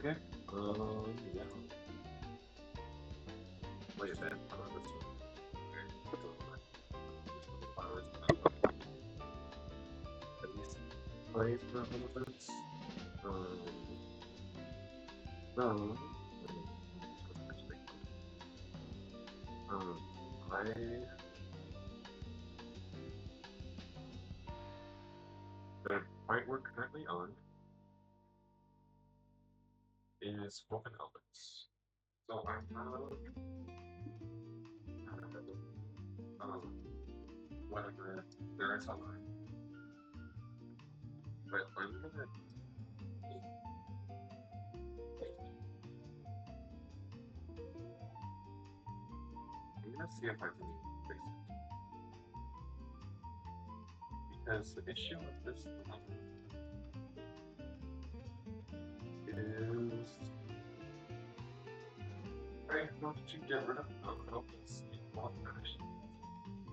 Okay. Yeah. Wait a minute. This one. Okay. Put those back. Just put the flowers back. At least play for a little bit. Um, so, um, I, the fight we're currently on is Woman Elements. So I have, um, whatever there is online, but I'm gonna see if I can fix it. Because the issue with this level is I want to get rid of elements in one fashion.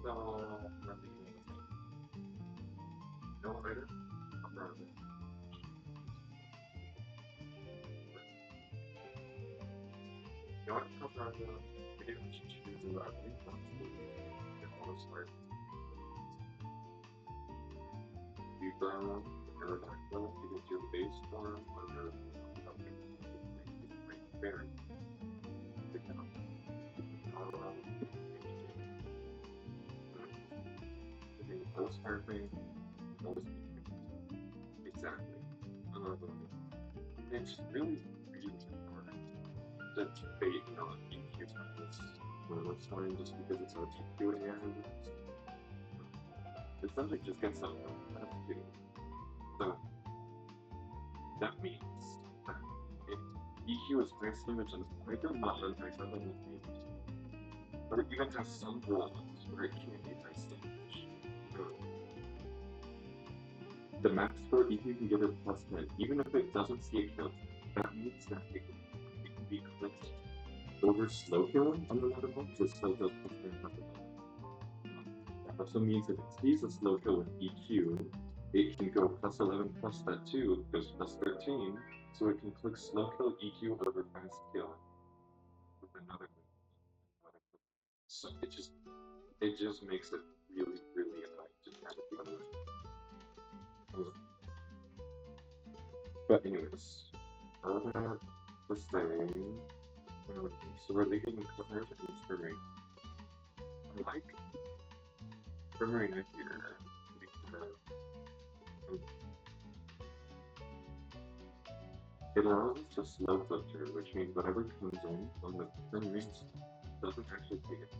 So let me no item around it. No item around it. Maybe I should choose a reflex if I was like you brown or black belt because your base form or your something very those kind of things, those exactly. Um, it's really, really important to debate on EQ times one of time just because it's not EQ in the end. It essentially just gets something left to. So that means that if EQ is price image and either not on price image, or even has some rules where it can't be price image. The max score EQ can give it plus 10, even if it doesn't see a kill. That means that it can be clicked over slow killing on the level, so slow kills plus 10 nothing. That also means if it sees a slow kill with EQ, it can go plus 11 plus that 2, goes plus 13, so it can click slow kill EQ over fast kill with another move. So it just makes it really, really annoying to try to deal with. But anyways, all that to say, so we're leaving comparison for me. I like Primarina here because it allows us to slow filter, which means whatever comes in on the Primarina doesn't actually take it.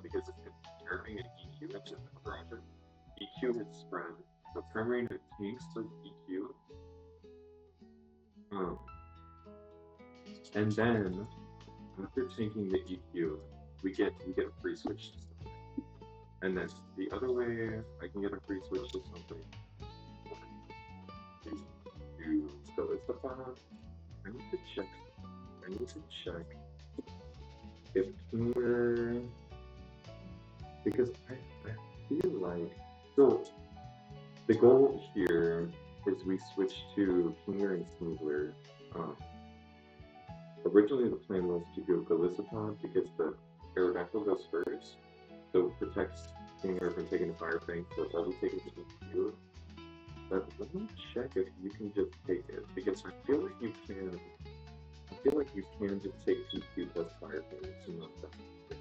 Because it's carrying an EQ, it's just a project. EQ hits spread. So Primarina takes the EQ. And then after taking the EQ, we get a free switch to something. And then the other way I can get a free switch to something to Solidify. I need to check. I need to check if Kinger, because I feel like so the goal here is we switch to Kinger and Smoogler. Originally the plan was to go Galissapod because the Aerodactyl goes first, so it protects Kinger from taking the Fire Fang, so it's only taking the EQ. But let me check if you can just take it, because I feel like you can. I feel like you can just take EQ plus Fire Fang and not that.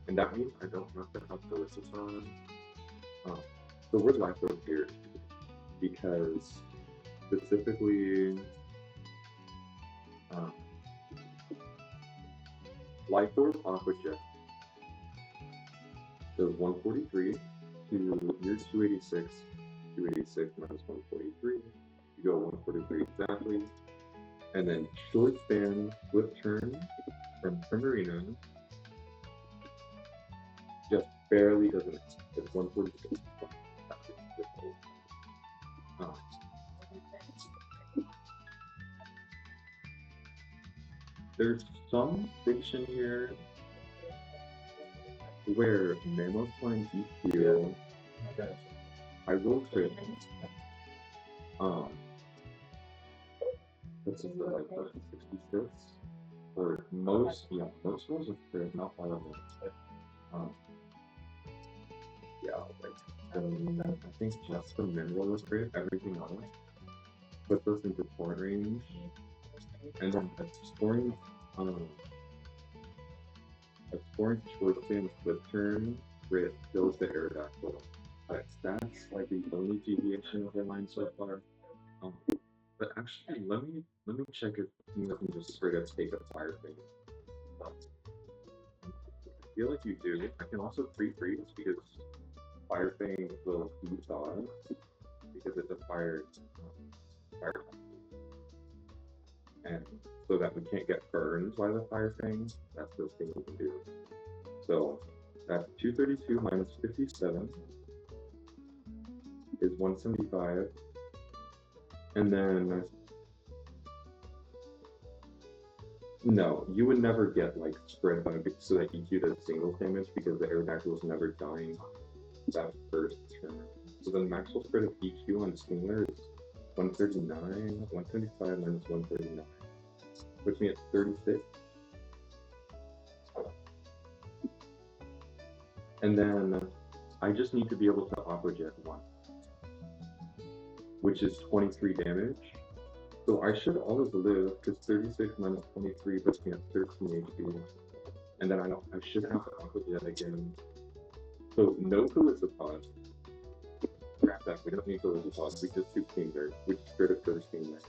And that means I don't have to have Galissapod. So we're left over here because specifically Life Orb Aqua Jet does 143 to your 286, 286 minus 143. You go 143 exactly. And then short span flip turn from Primarina just barely doesn't it. It's 146. There's some fiction here where Mammothline EQ, I will say, but this is the like the 66. Or most rolls are crit, not all of them. Um, yeah, like I think just the mineral was crit, everything else puts us into point range. And then exploring choice flip turn crit kills the Aerodactyl. That's like the only deviation of the line so far. Um, but actually, let me check if you can just straight up take a fire thing. I feel like you do. I can also pre-freeze because fire thing will do dodge because it's a fire and so that we can't get burned by the fire thing. That's the thing we can do. So that's 232 minus 57 is 175, and then no, you would never get like spread by so that EQ does single damage because the Aerodactyl is never dying that first turn. So the maximum spread of EQ on Stingler is 139, 175 minus 139, puts me at 36. And then I just need to be able to Aquajet once, which is 23 damage. So I should always live because 36 minus 23 puts me at 13 HP. And then I should have to Aquajet again. So no Felicipod. Scrap that. We don't need Felicipod. We just do Stinger, which is straight up for the Stinger.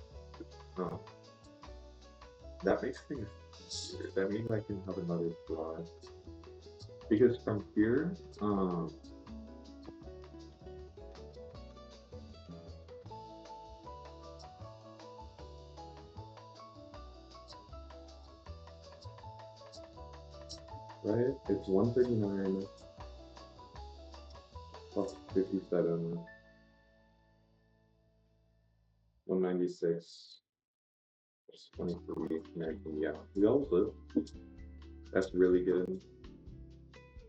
That makes things weird. That means I can have another slot. Because from here, right? It's 139 plus 57, 196 plus 23, 19. Yeah, we all live. That's really good.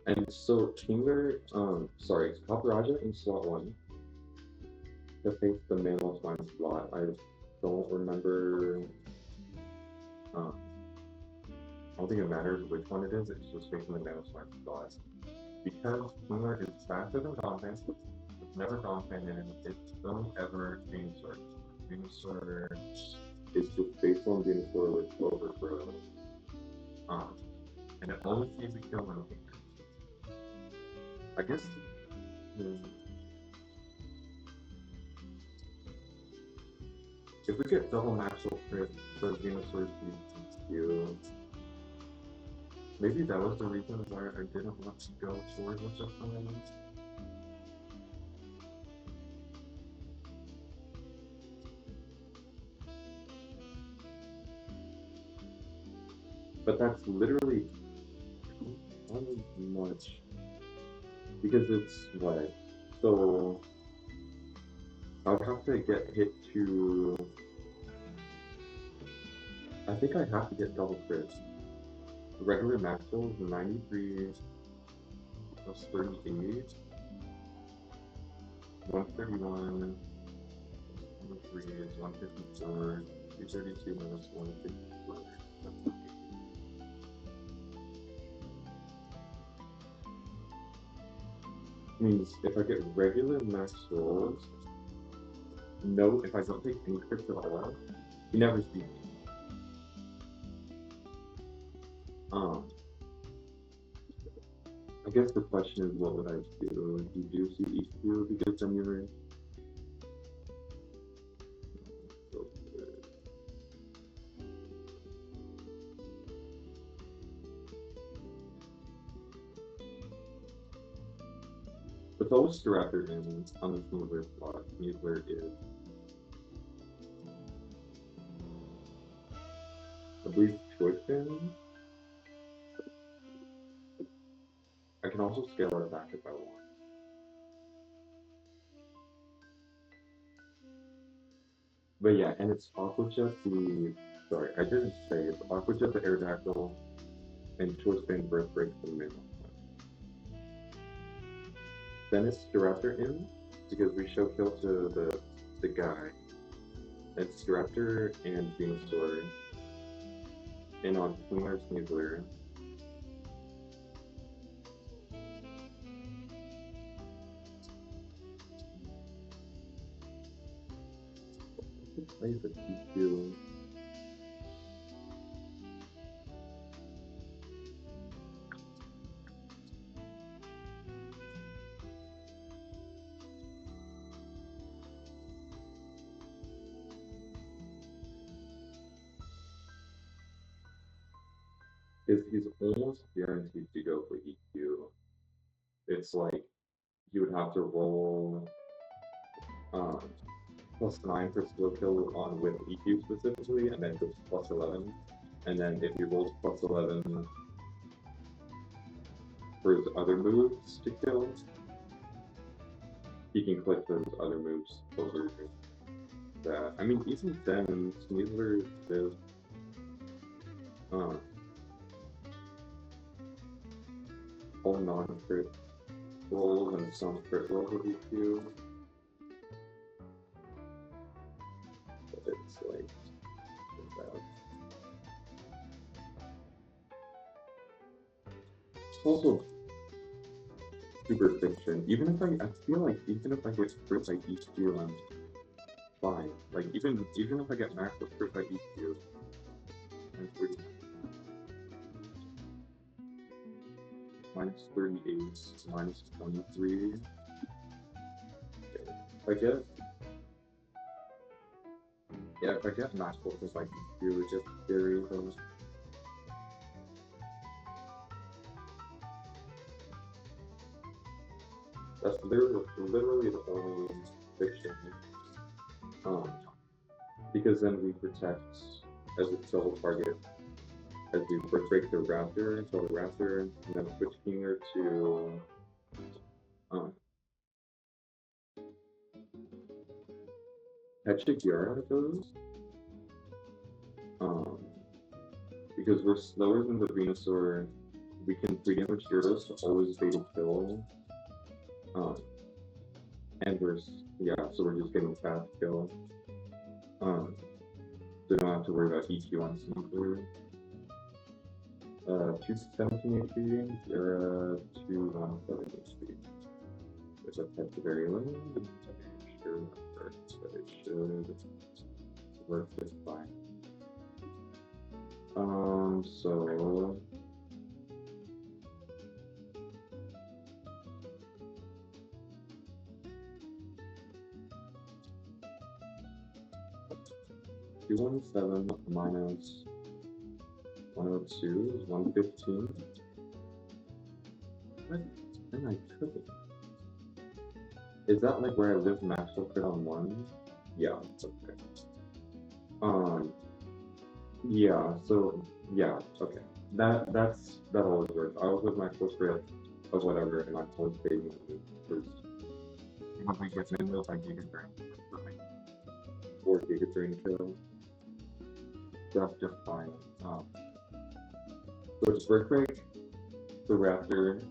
And so Kinger, sorry, Paparaja in slot 1. I think the Manos line slot. I don't remember. I don't think it matters which one it is. It's just based on the Manos line slot. Because Kinger is faster than Donphan, it's never Donphan, and it's don't ever Venusaur. Venusaur is just based on Venusaur with Overthrow. And it always seems to kill when I guess. If we get double natural crit for Venusaur's EQ, maybe that was the reason why I didn't want to go forward with this one. But that's literally not much because it's what? So I would have to get hit to. I think I'd have to get double crit. The regular Maxwell is 93 plus 38, 131, 23 is 154, 232 minus 154. Means if I get regular max rolls, no, if I don't take any crits at all, you never see me. I guess the question is, what would I do? If you do see EQ because then you're But always Staraptor in on the Sneedler slot. Sneedler is, I believe, Choice Band. I can also scale it back if I want. But yeah, and it's Aquajet sorry, I didn't say it's Aquajet the Aerodactyl and Choice Band Birth Break the middle. Then it's Staraptor in because we show kill to the guy. It's Raptor and Venusaur. And on Kingler Sneasler. Play the PQ. Is he's almost guaranteed to go for EQ. It's like you would have to roll +9 for skill kill on with EQ specifically, and then goes +11. And then if he rolls +11 for his other moves to kill, he can click those other moves over that. I mean, even then, Sneasler is all non-crit rolls and some crit rolls with EQ. But it's like, it's also super fiction. Even if I feel like even if I get crit by EQ, I'm fine. Like even if I get max with crit by EQ, I'm pretty -38, -23. If I get max with like EQ, it just carries those. That's literally the only fiction. Because then we protect as a solo target as we first break the Raptor, kill the Raptor, and then switch Kinger to Pechigiara out of those. Because we're slower than the Venusaur, we can 3-damage Gyarados to always beta kill. And so we're just getting fast kill. So don't have to worry about EQ on Sneasler. 217 HP, Gyara 217 HP. There's a pet very limited. Sure, but it should work just fine. So -217 minus 102 is 115. What? Then I took it. Is that like where I live maximum crit on 1? Yeah, it's okay. Yeah, so yeah, okay. That always works. I always with my full crit of whatever, and I'm always fading because once we get in those, I Giga Drain. 4 Giga Drain kill. That's just fine. So it's Brick Break, the Raptor.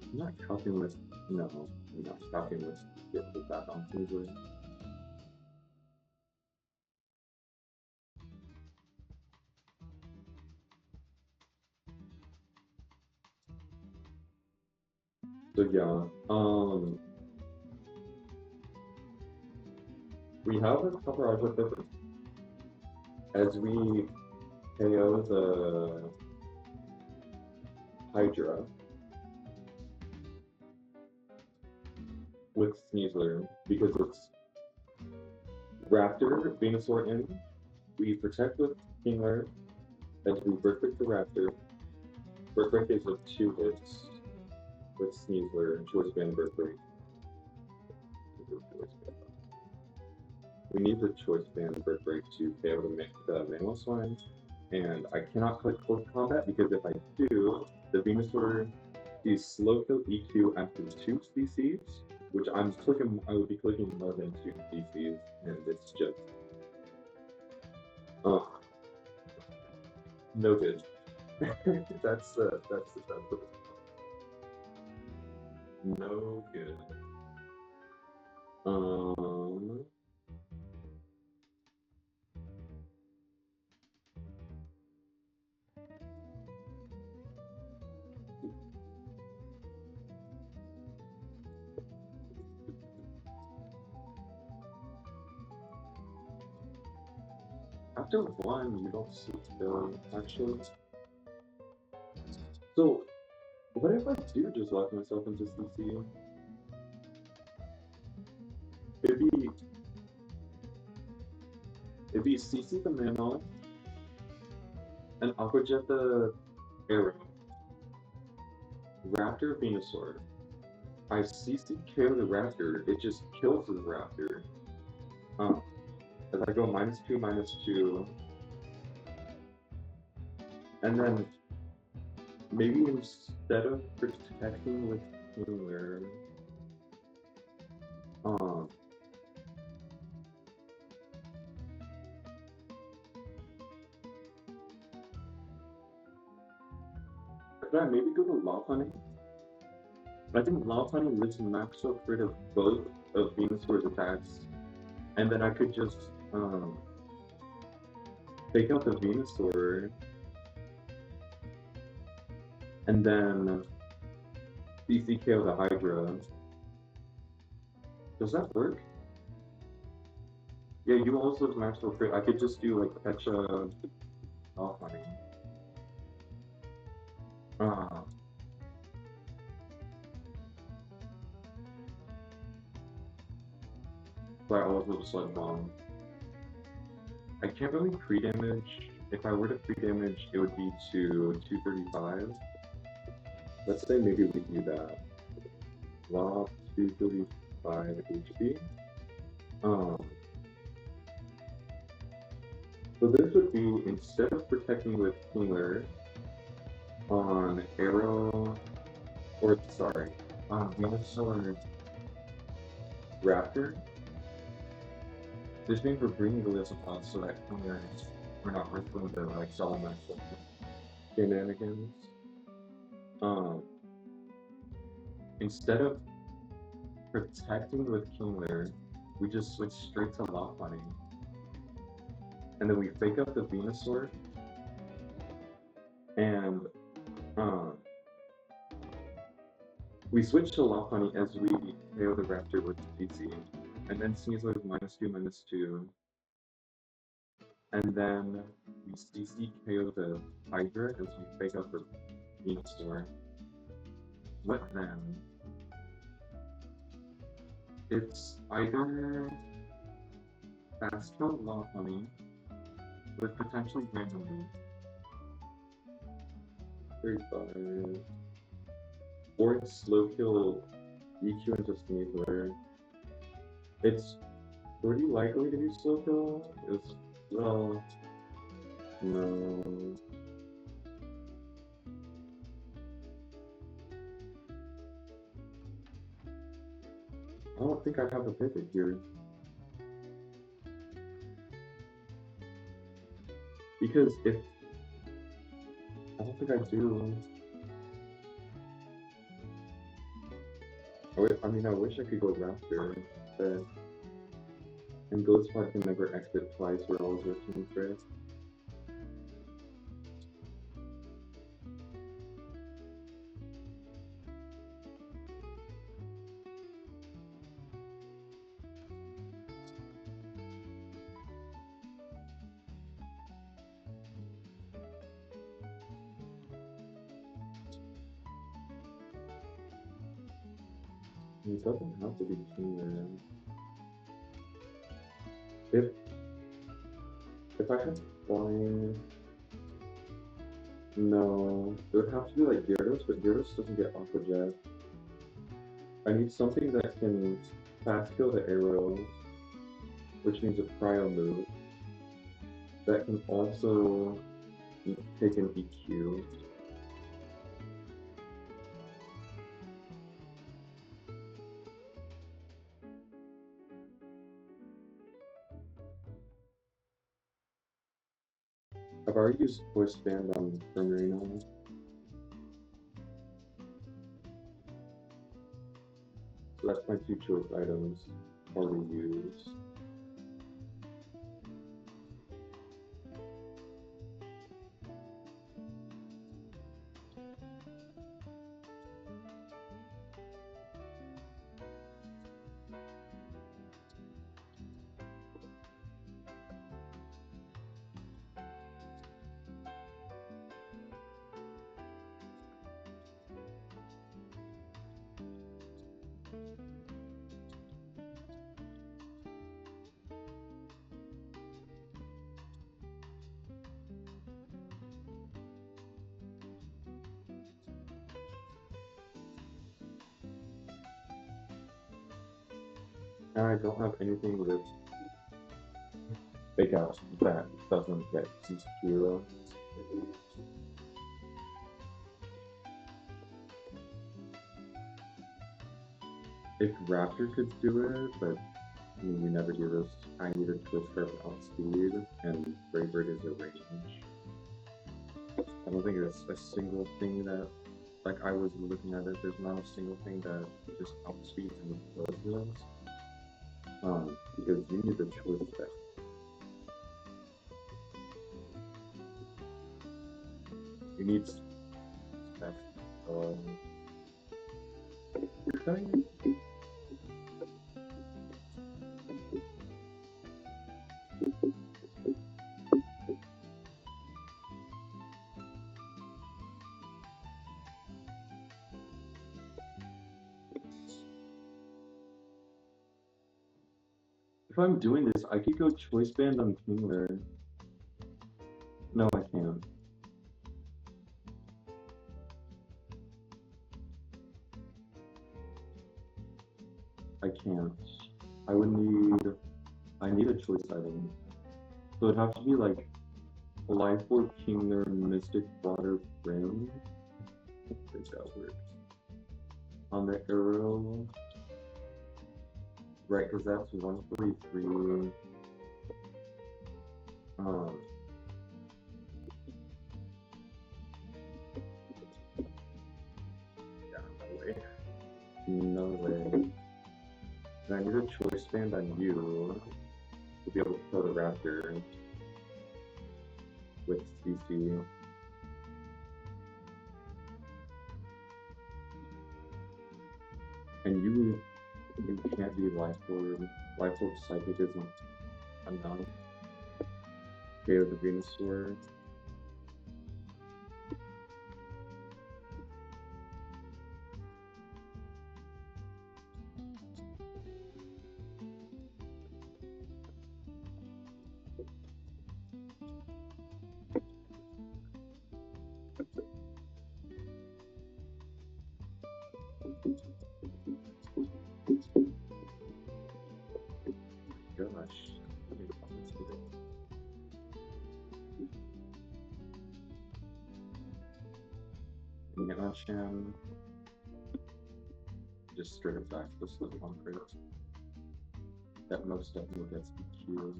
I'm not copying with, no, I'm not copying with get put back on Sneasler. So yeah, we have a coverage with it as we KO the Hydra with Sneasler because it's Raptor, Venusaur in. We protect with Kingler as we perfect the Raptor, birth rate is with 2 hits with Sneasler and choice band birth rate. We need the choice band birth rate to be able to make the manual swine, and I cannot click close combat because if I do, the Venusaur is slow kill EQ after 2 species, which I would be clicking more than 2 species, and it's just no good. that's the no good. After 1, you don't see kill, actually. So, what if I do just lock myself into CC? It'd be CC the Mammal, and Aqua Jet the Arrow, Raptor Venusaur. I CC KO the Raptor, it just kills the Raptor. If I go -2, -2, and then maybe instead of protecting with Healer, could I maybe go to Lopunny? I think Lopunny lives max up rid of both of Venusaur's attacks, and then I could just take out the Venusaur, and then CC-KO the Hydra. Does that work? Yeah, you also have max crit. I could just do like Pecha Lopunny. But I also just like Bomb. I can't really pre-damage. If I were to pre-damage, it would be to 235. Let's say maybe we do that. Lob 235 HP. So this would be, instead of protecting with Healer on Arrow, or sorry, on Venusaur Raptor, this means we're bringing the Lizards so that we're not risking the like Solomon shenanigans. Instead of protecting with Kingler, we just switch straight to Lopunny. And then we fake up the Venusaur, and we switch to Lopunny as we KO the Raptor with CC, and then Sneasler is -2, -2, and then we CC KO the Hydra as we fake up the Venusaur. But then it's either fast kill Lopunny with potentially randomly 35, or it's slow kill EQ into Sneasler. It's pretty likely to be slow kill. It's, well, no. I don't think I have a pivot here. Because if I don't think I do. I mean, I wish I could go Raptor, but and Ghost Pod can never exit twice. We're always working for it. It doesn't have to be Kingler. If I had to find, No, it would have to be like Gyarados, but Gyarados doesn't get Aqua Jet. I need something that can fast kill the arrow, which means a cryo move, that can also take an EQ. I've already used Voice Band on Marino. So that's my two choice items already used. And I don't have anything with Big House that doesn't get Zero. If Raptor could do it, but I mean, we never do this. I need a twist for outspeed, and Braybird is a range. I don't think there's a single thing that, like I was looking at it, there's not a single thing that just outspeeds and does this. Because you need the choice that you need spec. You're cutting. If I'm doing this, I could go choice band on Kingler. No, I can't. I can't. I would need. I need a choice item. So it'd have to be like Life Orb, Kingler, Mystic Water, Brim. I think that works. On the arrow. Right, because that's 143. Um, yeah, no way. No way. And I need a choice band on you to be able to kill the raptor with CC. And you can't be Life Orb. Life Orb Psychic isn't enough. Okay, with the Venusaur. Gosh. Hitmonchan. Just straight up back to the one crit. That most definitely gets EQ.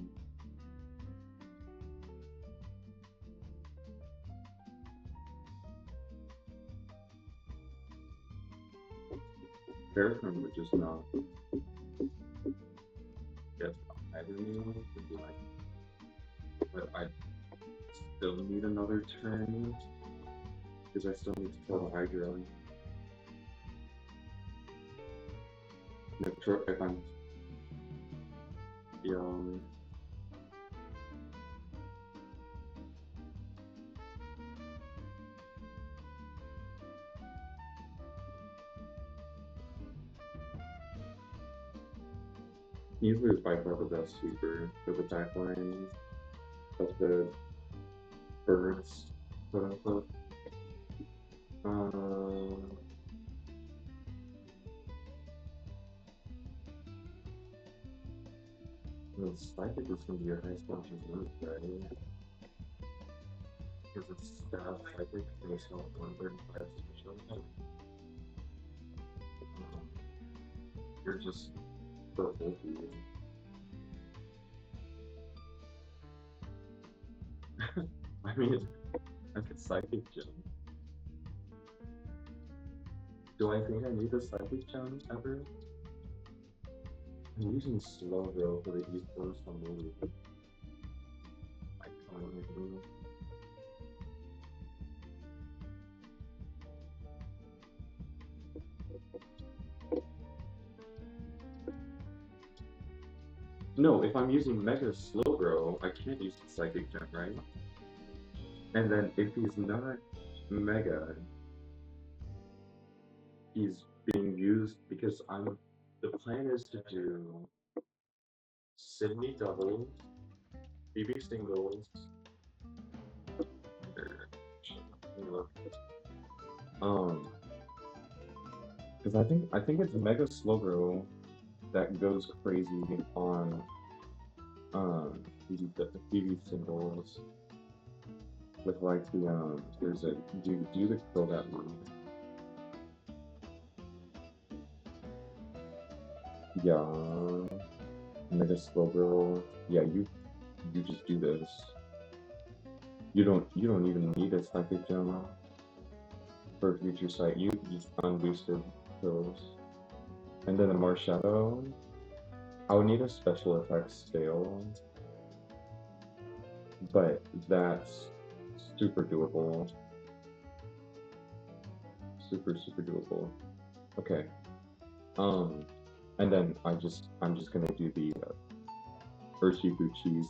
Paragon would just not get either me. Would be like, but I still need another turn because I still need to kill the Hydra. If I'm young. Usually is by far the best sweeper for the back line of the birds, quote unquote. Psychic is going to be your highest launching move, right? Because it's Stab Psychic, based on 135 special attack. You're just purple, dude. I mean, I could Psychic Gem. Do I think I need a Psychic Gem ever? I'm using Slow Row for the East Coast on Lily. I can't do. No, if I'm using Mega Slowbro, I can't use the Psychic Gem, right? And then if he's not Mega, he's being used because I'm. The plan is to do Sydney doubles, BB singles. Because I think it's Mega Slowbro that goes crazy on BB singles with like the there's a do the kill that move. Yeah, Mega Slowbro. Yeah, you just do this. You don't even need a Psychic Gem for future sight. You just unboosted kills. And then a Marshadow. I would need a special attack scale. But that's super doable. Super doable. Okay. And then I'm just gonna do the Urshifu cheese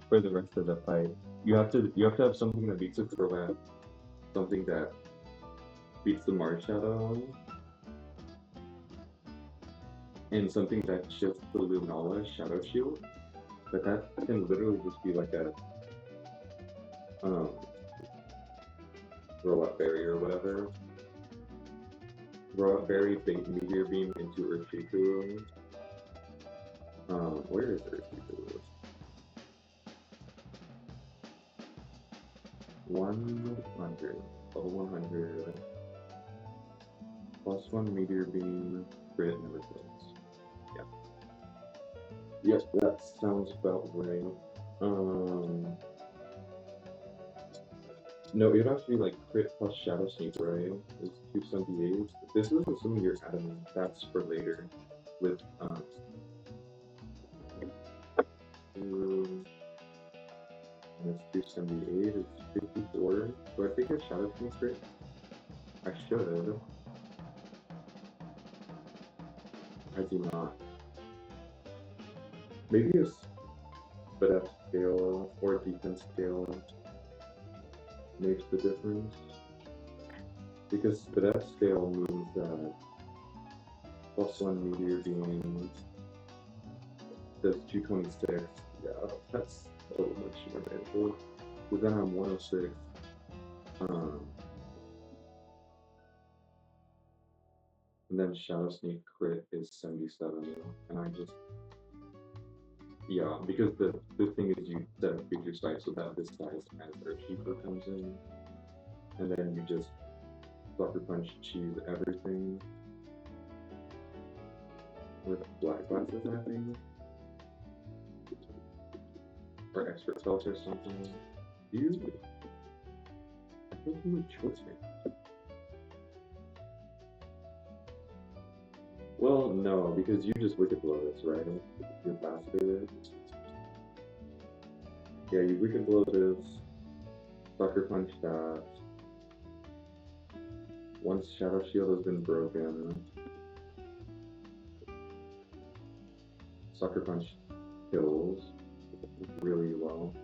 for the rest of the fight. You have to have something that beats a Crobat, something that beats the Marshadow, and something that shifts the Lunala Shadow Shield. But that can literally just be like a Roll-Up Berry or whatever. Roll-Up Berry, big Meteor Beam into Urshifu. Where is Urshifu? 100. Level 100. +1 Meteor Beam. Crit never kills. Yeah. Yes, that sounds about right. No, it'd have to be like crit plus Shadow Sneak, right? It's 278. This is assuming you're adamant. That's for later. With and it's 278. It's 54. Do I take a Shadow Sneak crit? I should. I do not. Maybe a Spadef scale or a defense scale makes the difference. Because Spadef scale means that +1 Meteor Beam does 226. Yeah, that's a little much more manageable. But then I'm 106. And then Shadow Sneak crit is 77. And I just. Yeah, because the thing is you set up future sight so that this size as Urshifu comes in. And then you just Sucker Punch cheese everything. With black glasses, I think. Or expert spells or something. You. I think you would choice me. Well, no, because you just Wicked Blow this, right? You're faster. Yeah, you Wicked Blow this. Sucker Punch that. Once Shadow Shield has been broken, Sucker Punch kills really well.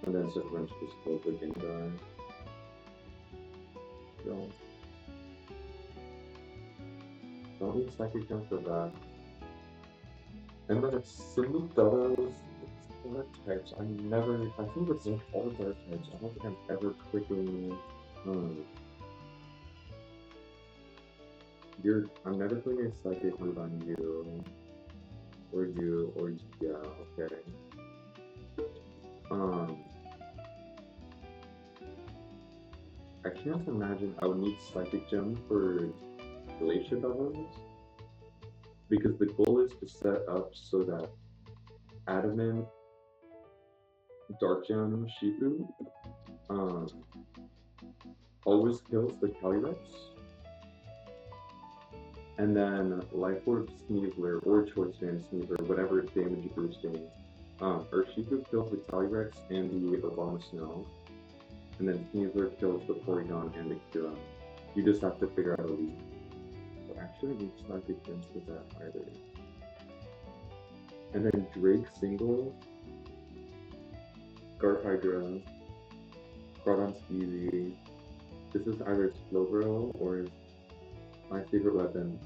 And then Sucker Punch just kills the game guy. So, don't need Psychic Gem for that. And then it's single doubles. Dark types. I think it's like all dark types. I don't think I'm ever clicking. I'm never putting a psychic move on you, yeah, okay. Um, I can't imagine I would need psychic gem for glacier levels because the goal is to set up so that adamant, dark gem, Shifu, um, always kills the Calyrex, and then Life Orb Sneasler or Choice Band Sneasler, whatever damage boosting, Urshifu kills the Calyrex and the Obama Snow, and then Sneasler kills the Porygon and the Kira. You just have to figure out a lead. But actually, it's not against that either. And then Drake single, Scarf Hydra, Groudon's easy. This is either Slowbro or my favorite weapon.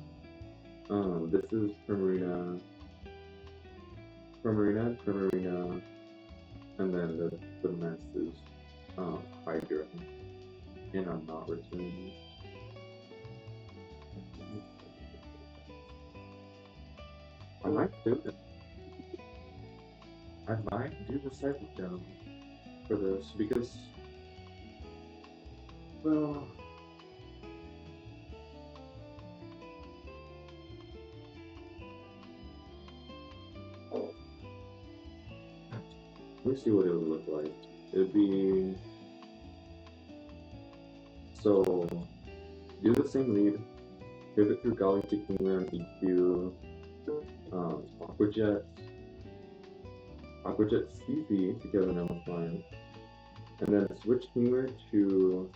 This is Primarina, and then the mess is Hydra, and I'm not returning. I might do it. I might do the Psychic Gem for this because, well, let me see what it would look like. It would be so do the same lead, pivot through Golly to Kingler and EQ, Aquajet CC to get an Line, and then switch Kingler to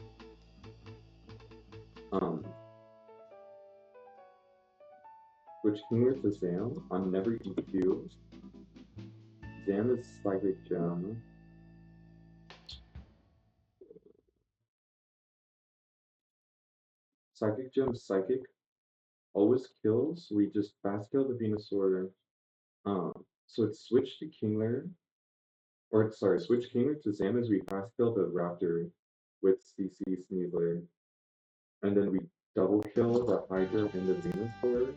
Zam on Never EQ. Zam is Psychic Gem. Psychic Gem Psychic always kills. We just fast kill the Venusaur. So it's switch to Kingler, or sorry, switch Kingler to Zam as we fast kill the Raptor with CC Sneasler, and then we double kill the Hydra and the Venusaur,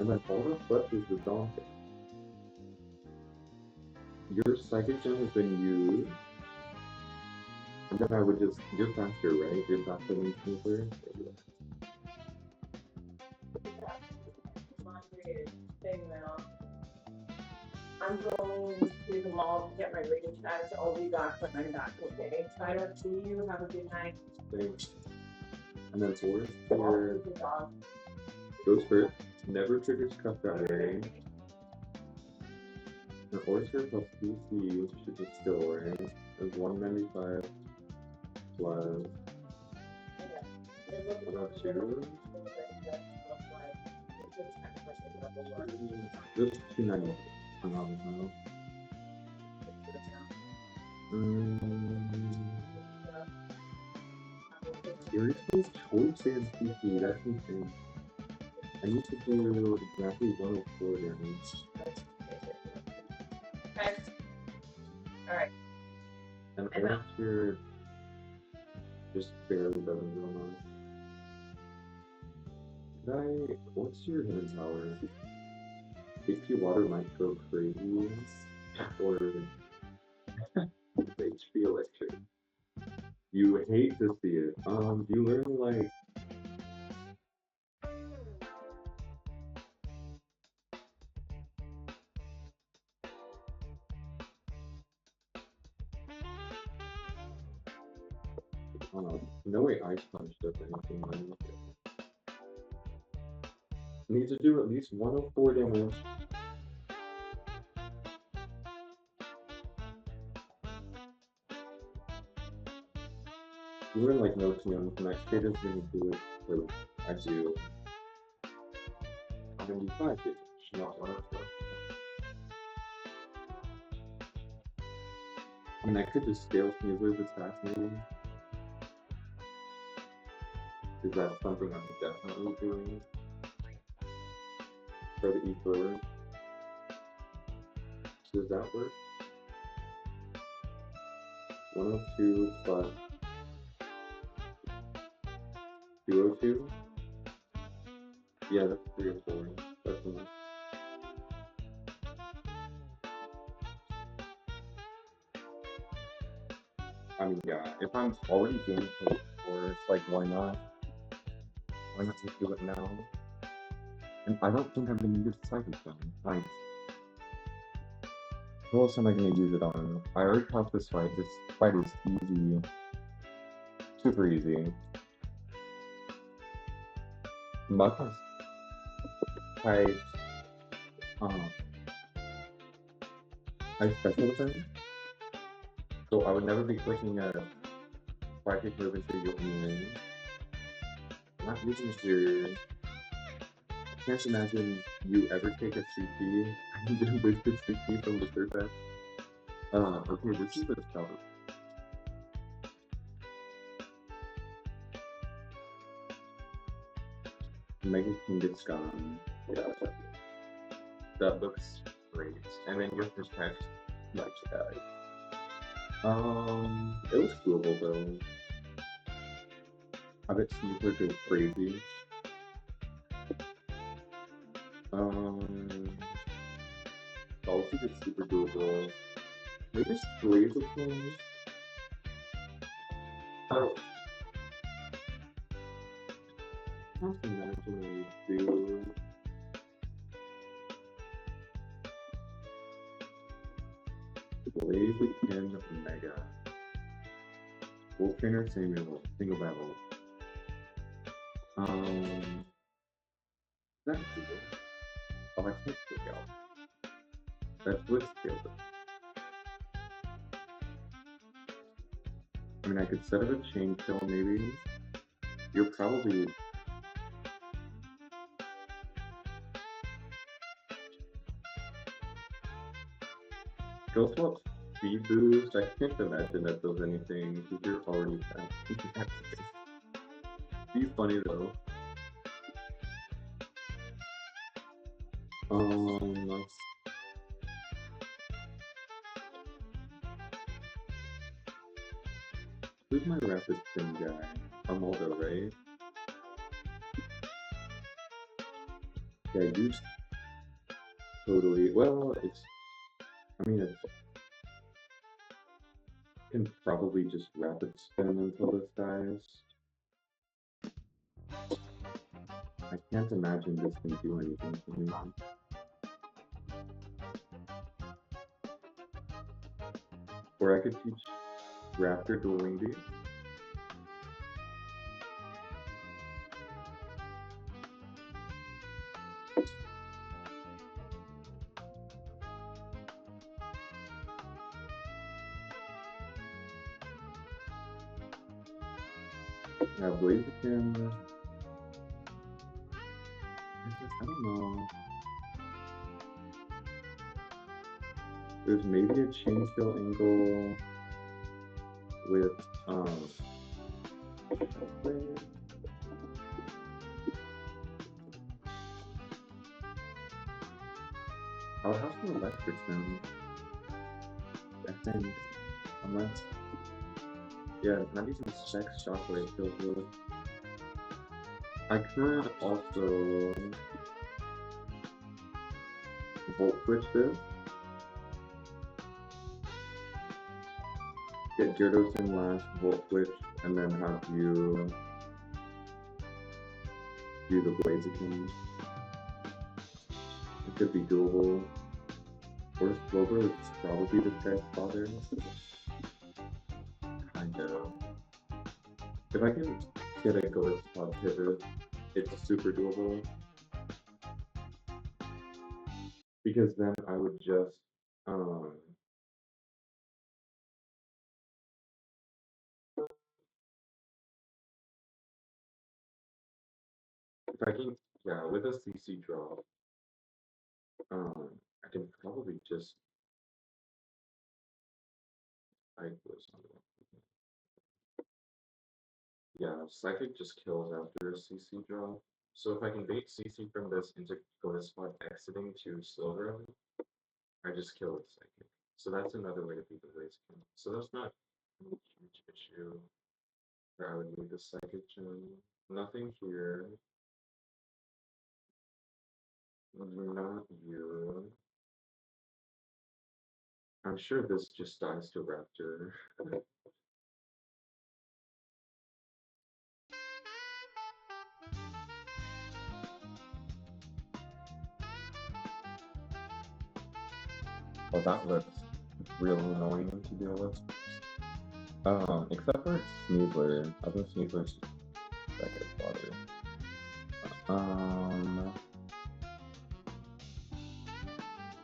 and then all that's left is the Donkey. Your Psychic Gem has been used, and then I would just, you're faster, right? You're faster than Sneasler? I'm going to the mall to get my radio status. I'll be back when I'm back, okay? I don't see you. Have a good night. Thanks. And then Force for goes first. Never triggers Cup that way. The Oyster plus PC should just go away. There's 195 plus. About 2. Just 290. Seriously? Choice and PC, that's insane. I need to do exactly 104 damage. Okay. Alright. And Oyster just barely doesn't go on. What's your hidden power? HP Water might go crazy, or HP Electric. You hate to see it. You learn like no way Ice Punch does anything like it. Needs to do at least 104 damage. You learn like no TM. The next kid is going to do it for I do 95 damage, not 104. I mean, I could just scale Sneasler this fast maybe. Is that something I'm definitely doing? For the E4. Does that work? 102 plus 202? Yeah, that's 3 or 4. Definitely. I mean, yeah, if I'm already doing it before, it's like, why not? Why not just do it now? And I don't think I'm gonna use psychic stone. Like, who else am I gonna use it on? I already passed this fight. This fight is easy. Super easy. Muck I um I special defense, so I would never be clicking a psychic move into your own lane. Not using it here. I can't imagine you ever take a CP and then wasted CP from the surface. Okay, this is the spell. Mega King gets gone. Yeah, that looks great. And then your protect, like that. It was doable though. I bet Sneaker goes crazy. Um, also just super doable. Maybe Blazer King. Oh, I can't imagine we do. Blazer King Mega. Volcano Samuel, single battle. Um, that's doable. Oh, I can't stick out. That's Blitz killed it. I mean, I could set up a chain kill maybe. You're probably. Go swap speed boost. I can't imagine that does anything because you're already fast. Be funny though. Um, who's my rapid spin guy? Armaldo, right? Yeah, you totally. Well, it's. I mean, it can probably just rapid spin until this dies. I can't imagine this can do anything to me. Or I could teach Raptor dueling beat. Yeah, Blaziken. I don't know. There's maybe a chain kill angle with I would have to electric them. I think unless yeah, not even sex shockwave feels good. I could also volt switch this. Get Gyarados in last, volt switch, and then have you do the Blaziken. It could be doable. Or Slover, which is probably this guy's father. Kind of. If I can get a Ghost Pod pivot, it's super doable. Because then I would just if I can, yeah, with a CC drop, I can probably just I was yeah, Psychic just kills after a CC drop. So if I can bait CC from this into Ghost Spot exiting to Silver, I just kill with Psychic. So that's another way to beat the Blaziken. So that's not a huge issue where I would need the Psychic gem. Nothing here. Not you. I'm sure this just dies to Raptor. Well, that looks real annoying to deal with. Except for Sneasler. I think Sneasler's second father. Um,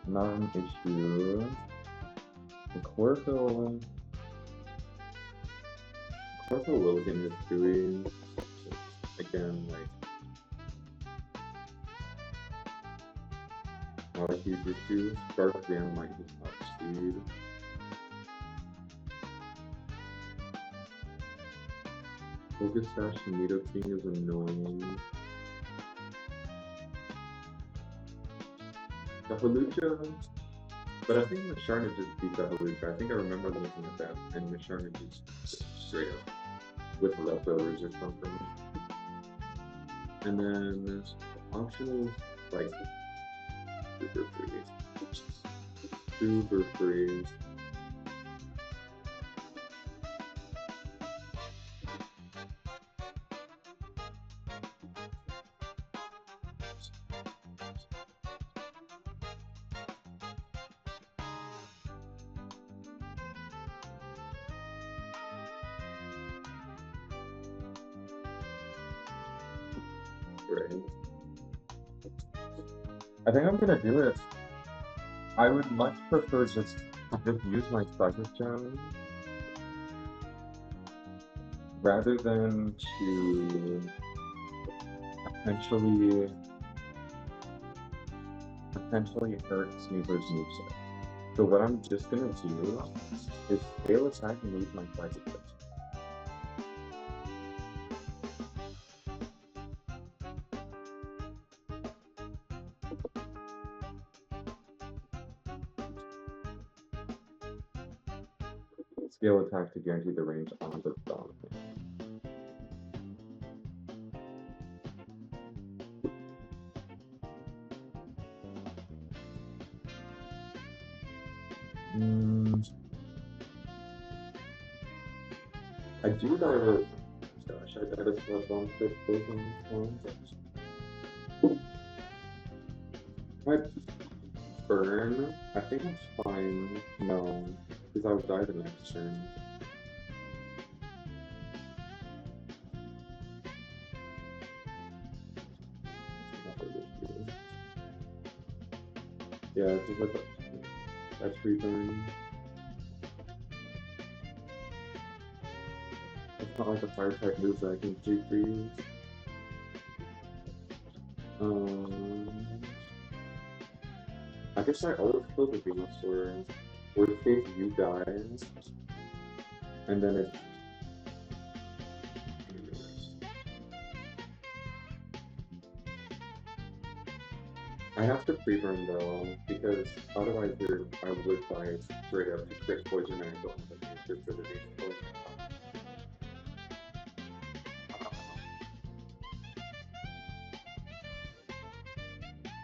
Not an issue. The Chlorophyll Logan is doing, again, like, not a huge issue. Dark Van might be top speed. Focus Sash Nido King is annoying. Dahalucha, but I think Masharna just beat Dahalucha. I think I remember looking at that, and Masharna just straight up with leftovers or something. And then optional, like, super free. Right. I think I'm gonna do it. I would much prefer just use my Cyber Gem rather than to potentially hurt Sneaker's moveset. So what I'm just gonna do is scale attack and lose my Cyber Gem. Scale attack to guarantee the range on the thumb. I do dive a gosh, I dive a slot on quick both on this one. But burn, I think it's fine. No, because I would die the next turn. Yeah, it's just like that's free burn. It's not like a fire type move that I can do freeze. I guess I always kill the beast, or in case you die, and then it's I have to pre-burn though, because otherwise I would die straight up to crit poison and I don't have the answer for the base poison.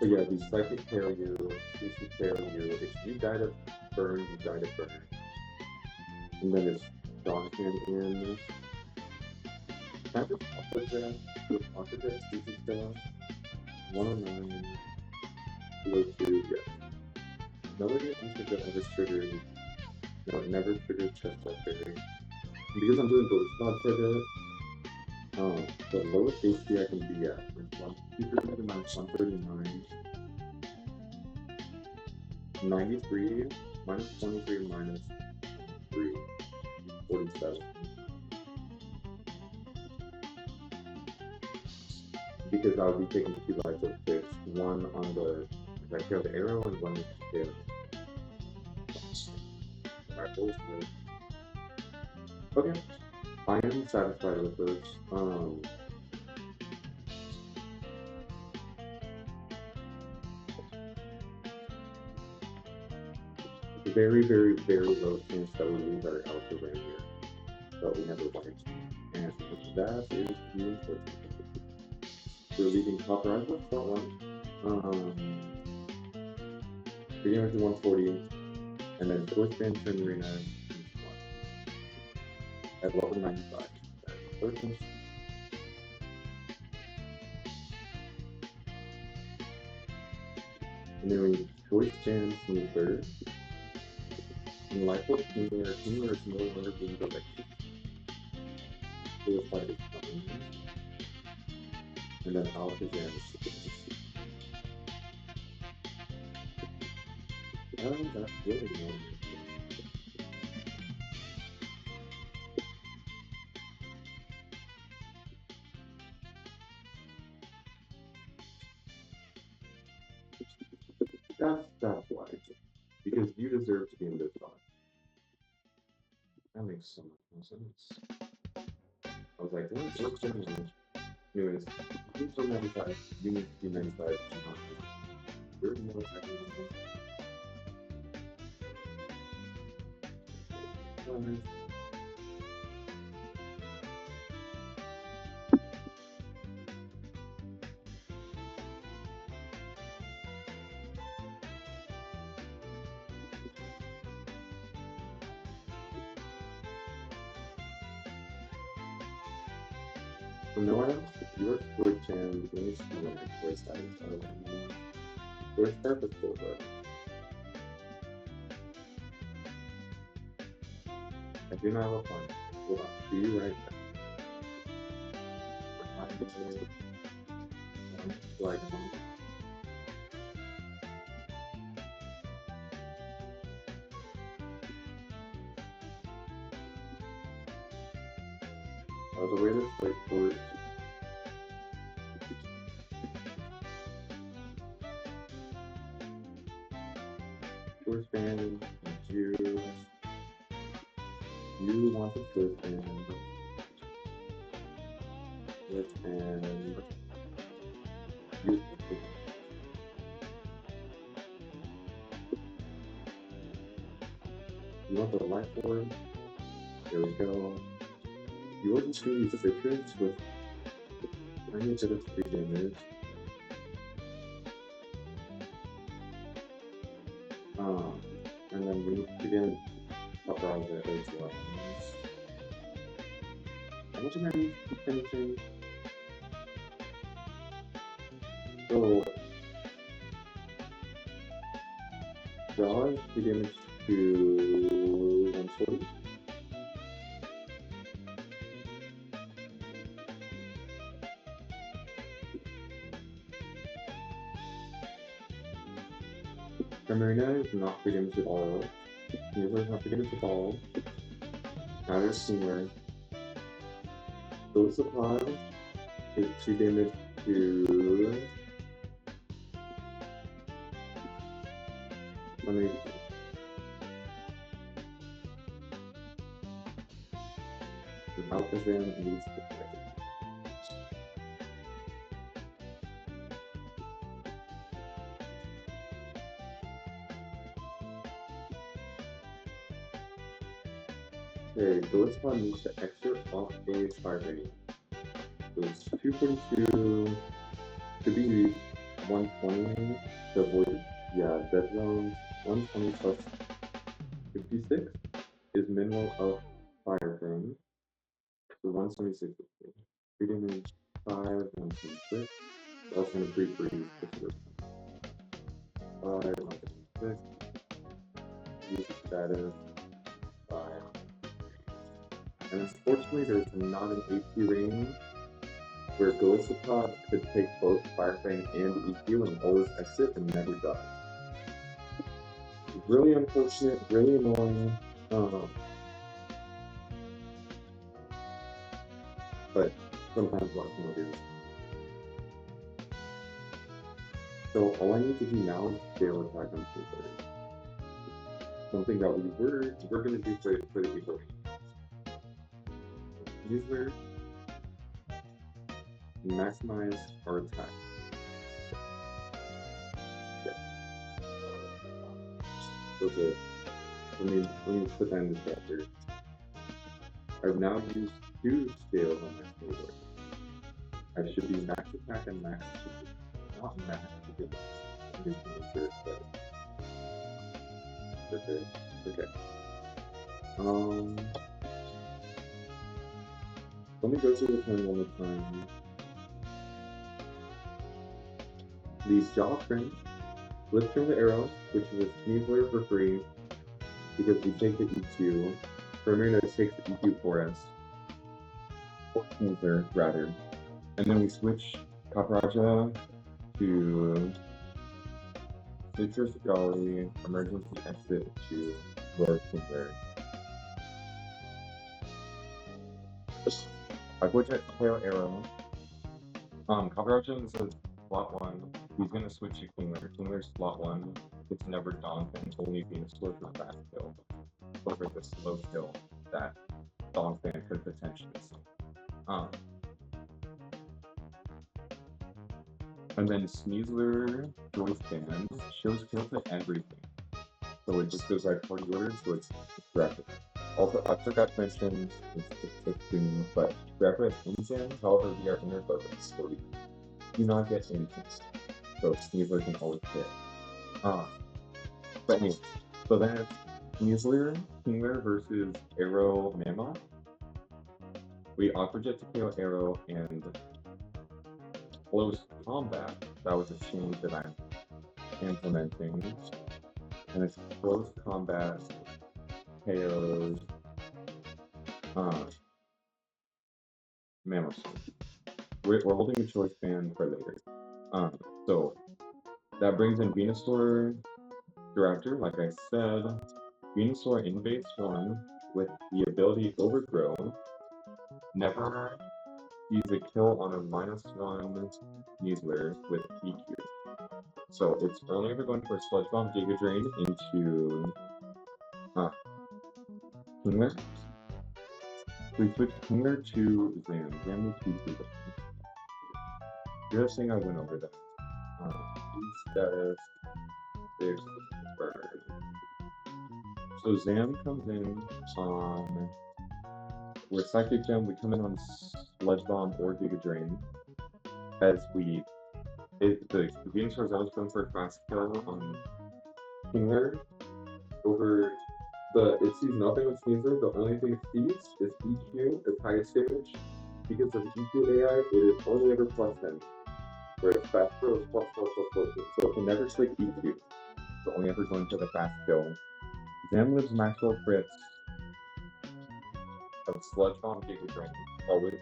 So yeah, the psychic tail you, CC tail you, if you die to burn, you die to burn. And then it's Jonathan in. Can I just opposite? With opposite, CC tail. 109. 202, yes. Nobody answered that ever triggered. No, it never triggered chest fairy. Because I'm doing both slot pivot, the lowest HP I can be at is 139, 93, minus 23, minus 3, 47. Because I'll be taking 2 lives of 6, one on the I kill the arrow and one is the tail. Alright, okay. I am satisfied with this. Very, very, very low chance that we lose our alpha right here. But we never won. And that is the unfortunate. We're leaving copper. I just got one. Beginning with the 140, and then Force Band Turn Arena at level 95. And then we Choice Jams in the third. And Life of Kingler is no longer being directed. It was like it's coming. And then Alakazam is that's really annoying. That's why. Because you deserve to be in this box. That makes so much more sense. I was like, what's going on? Anyways, you from 95, you need to be 95. You're more attacking than From no one else, your Squid Jam is doing a voice type. Voice type is cool, but I do not have a fun. Hold on, be right back. Like, the way this place works. First band, you want the first band. And you want the light board. There we go. You want to use citrus with 90 to 3 damage. And then we begin uprise it as well. How much am I finishing? So draws begins to 140. Marina is not big into all. User is not big into all. Now there's Senior. Those supply is 2 damage to. Let me. The Alakazam needs to play. Okay, Ghost Pod needs to extra off a fire rating. So it's 242 to be 120 to avoid, dead zone. 120 plus 56 is minimal of fire thing. So 176 is 3 damage, 5, 126. That's going to pre-freeze the first 5, 126. Use status, 5. And unfortunately, there's not an AP range where Golisopod could take both Firefang and EQ and always exit and never die. Really unfortunate, really annoying. But sometimes what can I do? So all I need to do now is scale attack on 230. Something that we're going to do for the people. User maximize our attack. Yeah. Okay. Let me put that in the chapter. I've now used 2 scales on my keyboard. I should be max attack and max speed, not max to do this. Here's the first step. Okay. Let me go through the plan one more time. These jaw strings, lift from the arrow, which is a Sneasler for free, because we take the EQ. Premier takes the EQ for us. Or Sneasler, rather. And then we switch Capraja to Citrus Jolly, emergency exit to Lord Sneasler. I put it tail arrow. Capraja says slot 1. He's gonna switch to Kingler. Kingler's slot 1. It's never Donphan, only Venusaur for fast kill. Over the slow kill that Donphan could potentially see. And then Sneasler Joyce Band shows kill to everything. So it just goes right party order, so it's rapid. Also, I forgot to mention, it's doom, but rapid has instant, however, we are inner focus, so we do not get anything. So Sneasler can always hit. But anyway, so that's Sneasler, Kingler versus Arrow Mammoth. We Aquajet to KO Arrow and close combat. That was a change that I'm implementing. And it's close combat KOs Mammoth. We're holding a choice band for later. So that brings in Venusaur Director, like I said. Venusaur in base 1 with the ability Overgrow. Never sees a kill on a -1 Sneasler with EQ. So it's only ever going for Sludge Bomb Giga Drain into Kingler. We switch Kingler to Zam. Zam needs EQ. You're saying I went over that. Status. There's Bird. So Zam comes in on. We're Psychic Gem, we come in on Sludge Bomb or Giga Drain. As the Venusaur is always going for a fast kill on Kingler. Over it sees nothing with Sneasler, the only thing it sees is EQ, its highest damage. Because of EQ AI, it is only ever +10. Whereas fast kill is +4, so it can never stick EQ. So only ever going for the fast kill. Zam lives maximum crits of Sludge Bomb Giga Drain, always.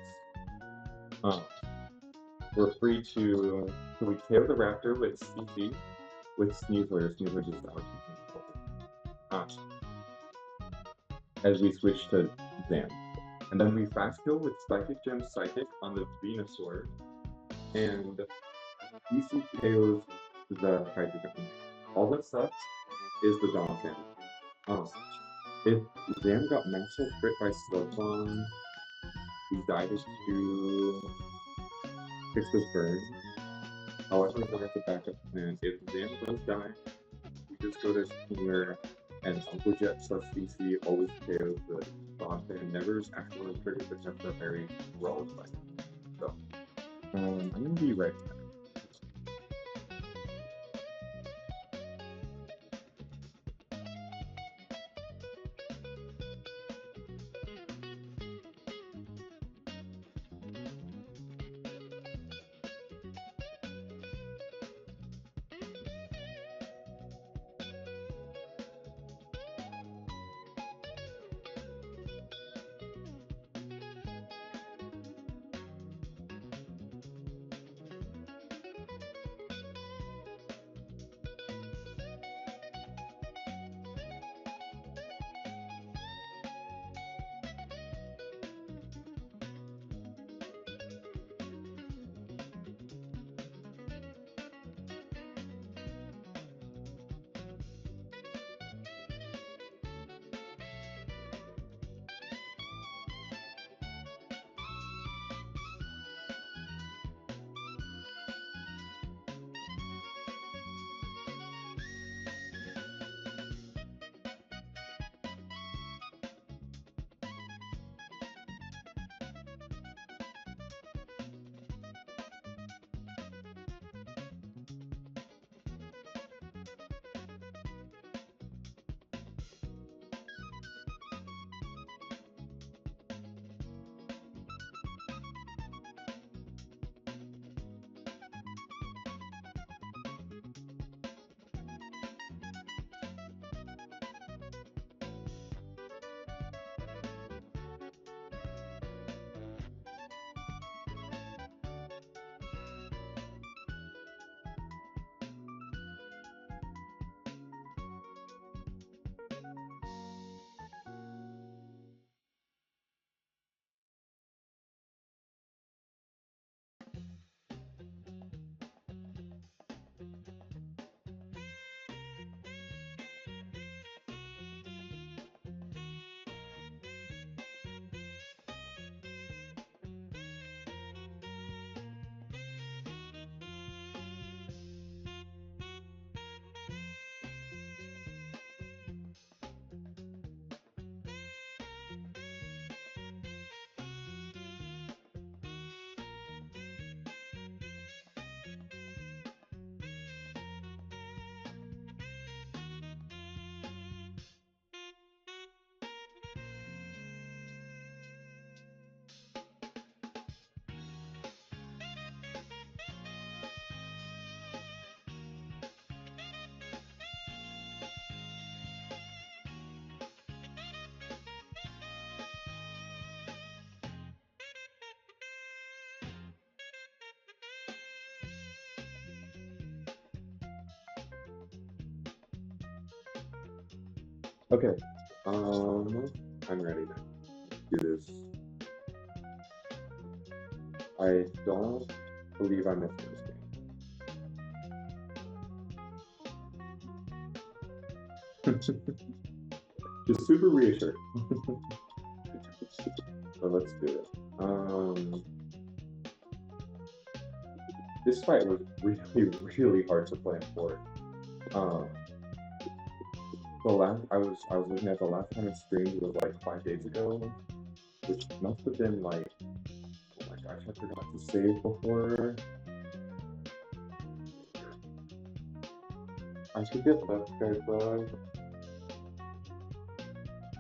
We're free to we KO the Raptor with CC with Sneasler. Sneasler just out. As we switch to Zam. And then we fast kill with Psychic Gem Psychic on the Venusaur. And DC KOs the Hydreigon. All that sucks is the Donphan. If Zam got massive crit by Sludge Bomb, he died to fix this bird. However, we're going to have to back up plan. If Zam does die, we just go to Kingler and Uncle Jet plus CC always KOs the Donphan. Never is actually triggered except for very well fight. So, I'm going to be right back. Okay. I'm ready now. Do this. I don't believe I missed this game. Just super reassured. So let's do it. This fight was really, really hard to plan for. Um, I was looking at the last time I streamed was like 5 days ago, which must have been like, oh my gosh, I forgot to save before. I should get that guys, but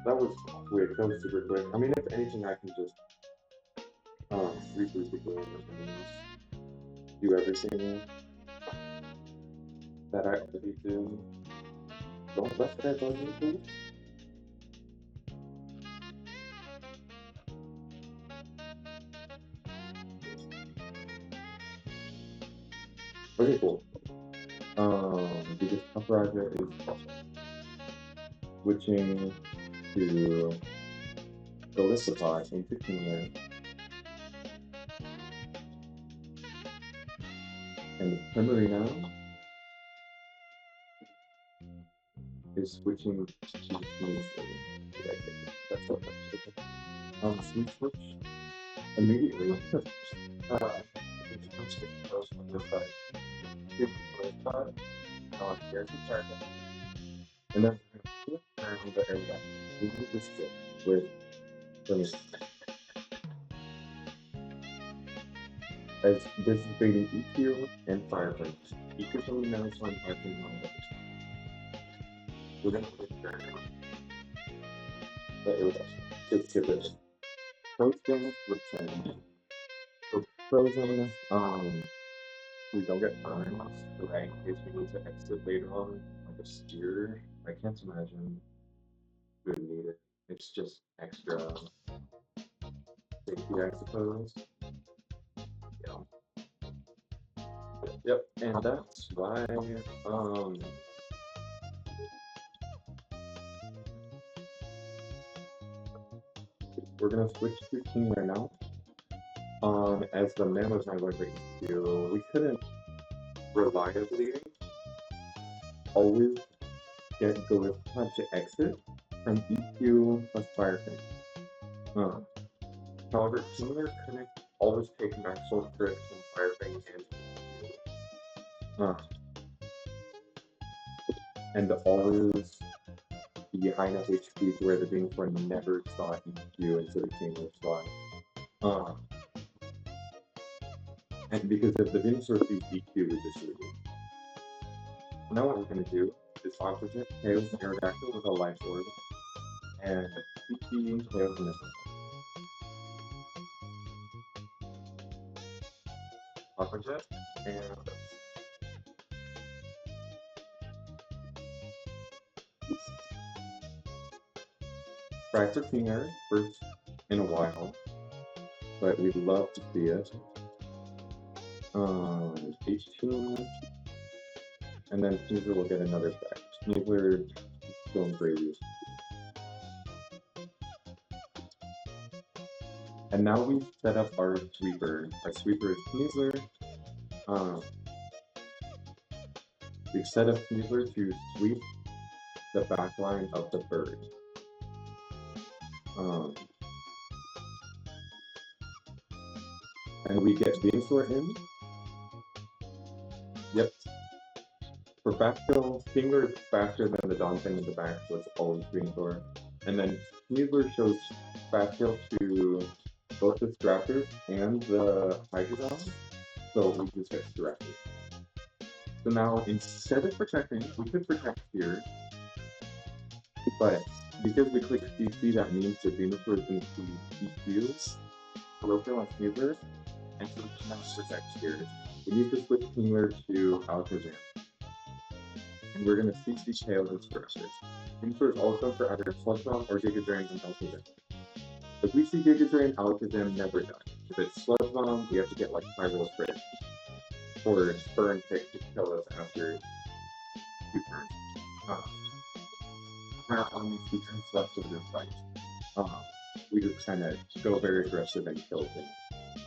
that was quick. That was super quick. I mean, if anything, I can just reboot the game and do everything that I already do. Don't let that on me, please. Okay, cool. Because Paparaja is switching to Galissapod into Kingler, and Primarina is switching to Smooth That's what Smooth Switch immediately. It's close from this side. Here's the target. And then turn the area. We do this bit with the as this is baiting EQ and Fireplace. EQ is only minus one, Fireplace on the We're gonna put it there. But it was just skip it. Post games return. So frozen, we don't get time, right? In case we need to exit later on, like a steer. I can't imagine we would need it. It's just extra safety, I suppose. Yeah. Yep, and that's why we're gonna switch to King right now. As the man was not going to do, we couldn't reliably always get Galifta to exit from EQ plus Firefang. However, Kingler couldn't always take maximum crit from Firefang and always be high enough HP to where the Venusaur never saw EQ into the Kingler slot. And because if the Venusaur sees EQ, we just lose. Now what we're going to do is opposite Chaos Aerodactyl with a Life Orb, and CP Chaos Missile. Opposite, and Fracture Finger first in a while, but we'd love to see it. H2, and then Sneasler will get another effect. Sneasler is going crazy. And now we've set up our sweeper. Our sweeper is Sneasler. We've set up Sneasler to sweep the back line of the bird. And we get Venusaur in. Yep. For backfill, Kingler is faster than the Dawn thing in the back, so it's always Venusaur. And then Sneasler shows backfill to both the Scrapper and the Hydrodon, so we just get Scrapper. So now, instead of protecting, we could protect here, but because we click CC, that means the Venusaur is going to see EQ, Colloquial on Sneasler, and so we cannot protect here. We need to switch Kingler to Alakazam. And we're going to CC Tails and Scrapper. Venusaur is also for either Sludge Bomb or Giga Drain and Alakazam. If we see Giga Drain, Alakazam never dies. If it's Sludge Bomb, we have to get like 5 rolls crit. Or Spur and Kick to kill us after 2 turns. have only 2 turns left of this fight. We just kind of go very aggressive and kill things.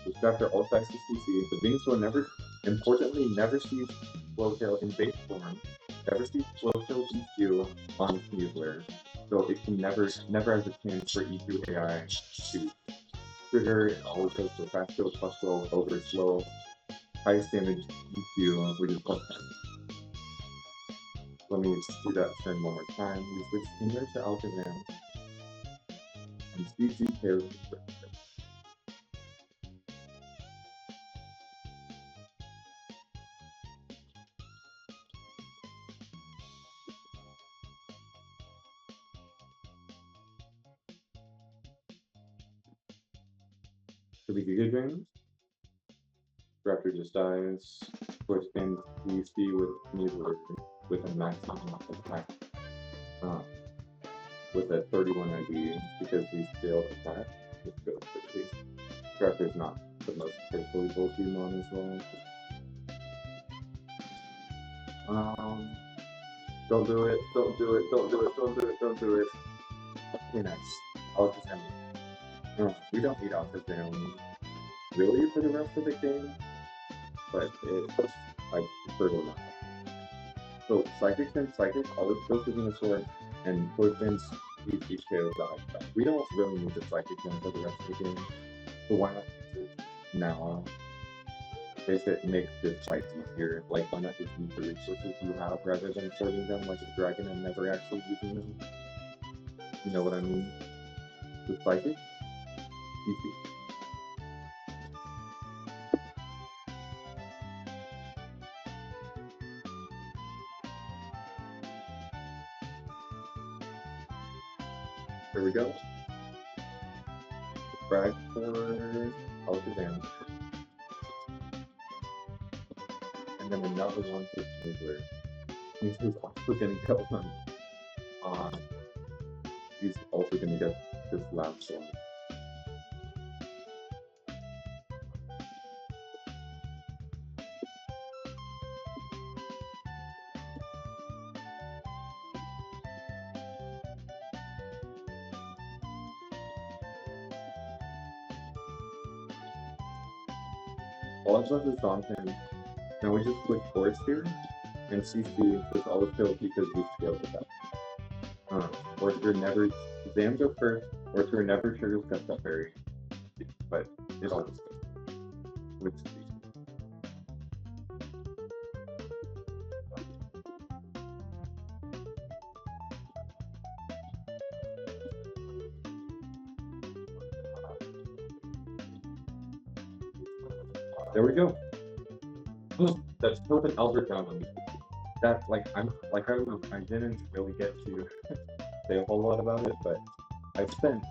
Just after all attacks to CC, the Venus will never, importantly, never sees Slowtail in base form, never sees Slowtail EQ on Sneasler, so it can never has a chance for EQ AI to trigger. It always goes for fast kill plus roll over slow, highest damage EQ, which is plus 10. Let me just do that turn one more time. We switch Steamer to Alakazam, and CC KOs the first. So we Giga Drains. Raptor just dies. Force spins CC with Sneasler with a maximum attack. With a 31 ID because he's failed attack. Let's go quickly. Raptor's not the most carefully built Pokemon as well. Don't do it, don't do it, don't do it, don't do it, don't do it. Okay, nice. Alakazam. We don't need Alakazam really for the rest of the game, but I prefer to not. So Psychic Sense, Psychic, always goes to Venusaur, and Poison each KO die. We don't really need the Psychic Sense for the rest of the game, so why not use it now? If it makes this fight easier, like why not just use the resources you have rather than sorting them like a dragon and never actually using them? You know what I mean? With Psychic? Easy. Here we go. Frag for Alakazam. And then another one for Sneasler. Sneasler's also gonna get one. He's also gonna get this last one. All I've left is on him. Now we just click Forest here, and CC with all the kills because we scaled with that. Orchard never, Zam go first, Orchard never triggers Gust Berry, but it all just goes with CC. There we go. That's Tobin Albert down on me. That I didn't really get to say a whole lot about it, but I spent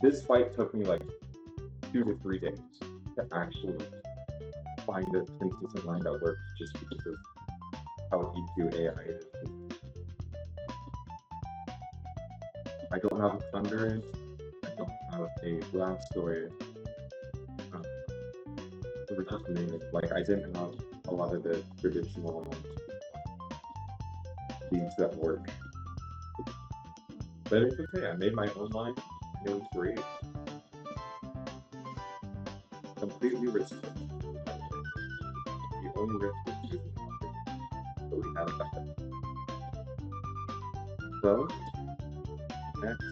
this fight took me like 2 to 3 days to actually find a consistent line that works just because of how EQ AI is. I don't have a Thunder, I don't have a Blastoise. It was just me. Like I didn't have a lot of the traditional leads that work. But it's okay, I made my own line, it was great. Completely risky. The only risk was choosing something, but we had that. So, next.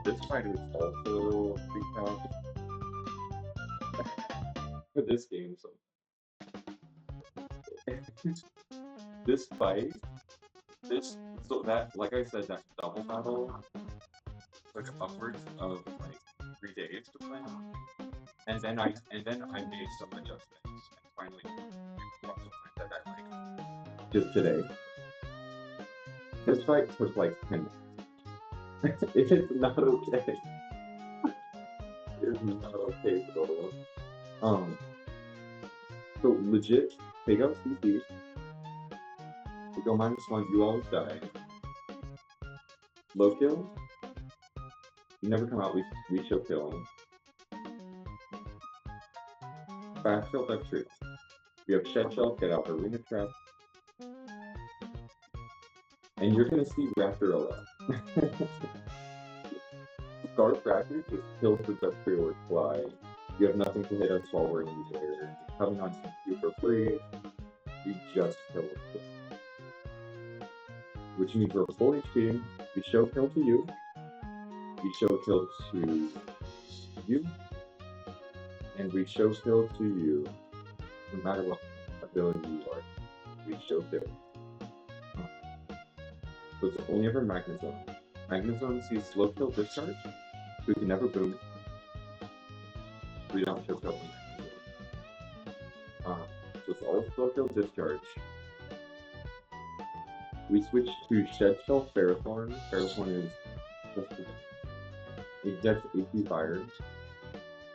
This fight is also pre-count for this game, so. This fight, so that, like I said, that double battle took upwards of like 3 days to plan, and then I made some adjustments and finally that I like just today. This fight took like 10 minutes. It's not okay. It's not okay, bro. So legit, take out CC. We go -1, you always die. Low kill. You never come out, we show kill him. Fast kill, that's true. We have Shed Shell, get out Arena Trap. And you're gonna see Raptor a lot. Scarf Raptor just kills the Dustray or Fly. You have nothing to hit us while we're in the air. Coming on you for free, we just kill it. Which means we're full HP. We show kill to you. We show kill to you. And we show kill to you. No matter what ability you are, we show kill. So it's only ever Magnezone. Magnezone sees slow kill discharge. We can never boom. We don't show kill. So it's all slow kill discharge. We switch to Shed Shell Ferrothorn. Ferrothorn is just a Dex AP fire.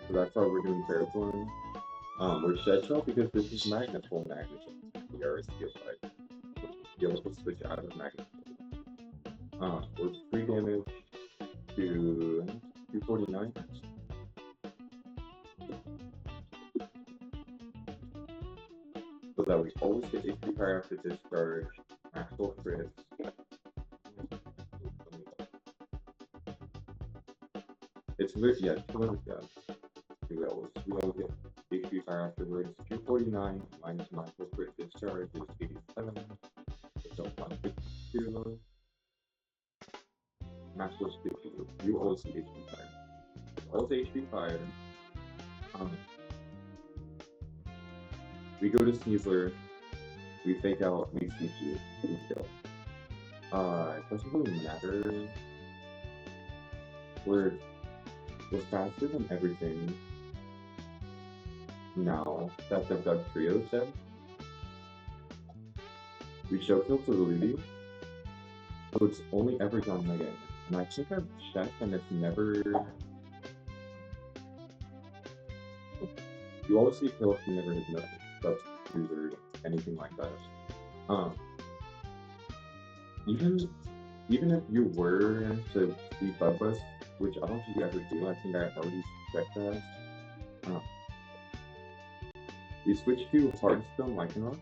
So that's why we're doing Ferrothorn. We're Shed Shell because this is Magnet full Magnetism. We are a Steel fight. Be able to switch out of Magnet. We're 3 damage to 249. So that we always get HP fire after discharge. Actual crit. It's weird, yeah, we always get HP fire afterwards. 249 minus my full crit discharge is 87. So 152. Max was 52. You always get HP fire. Always HP fire. We go to Sneasler. We fake out, we CP, we kill. It doesn't really matter. We're faster than everything now that they've got Trio set. We show kill to the Ludi. So it's only ever done again. And I think I've checked and it's never... You always see kill if you never hit nothing. That's or anything like that. Even if you were to see Bubba, which I don't think you ever do, I think I already checked that. We switch to Hardstone Lycanroc,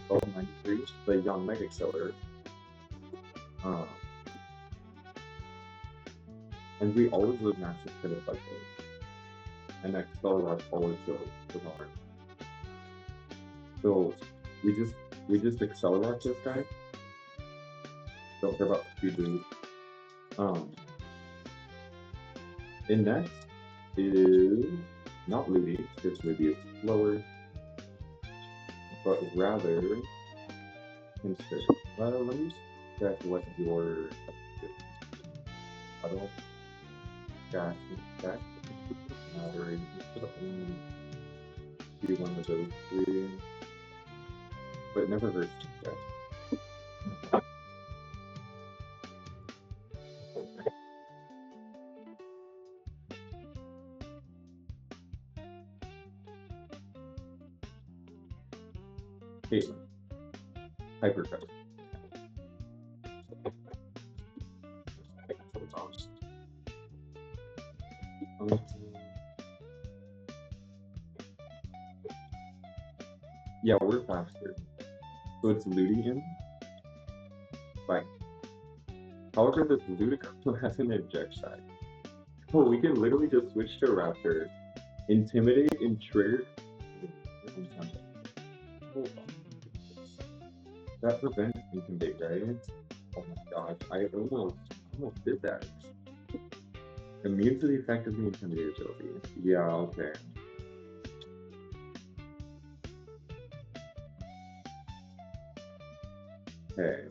1293, the Young Mega Accelerator. And we always live massive credit by code. And Accelerator always goes with hard. So we just Accelerator this guy. Don't care about speed boost. And next is not Ludi, because Ludi is slower, but rather Pinster. Let me check what your puddle gas matter. You should only do one of those 3, but it never hurts to check. Katelynn. Hypercredit. Yeah, we're faster. So it's Ludian. Fine. However, this Ludicolo has an eject side. Oh, we can literally just switch to Raptor, Intimidate, and trigger. That prevents Intimidate, right? Oh my gosh, I almost did that. Immune to the effect of the Intimidate ability. Yeah, okay. Okay.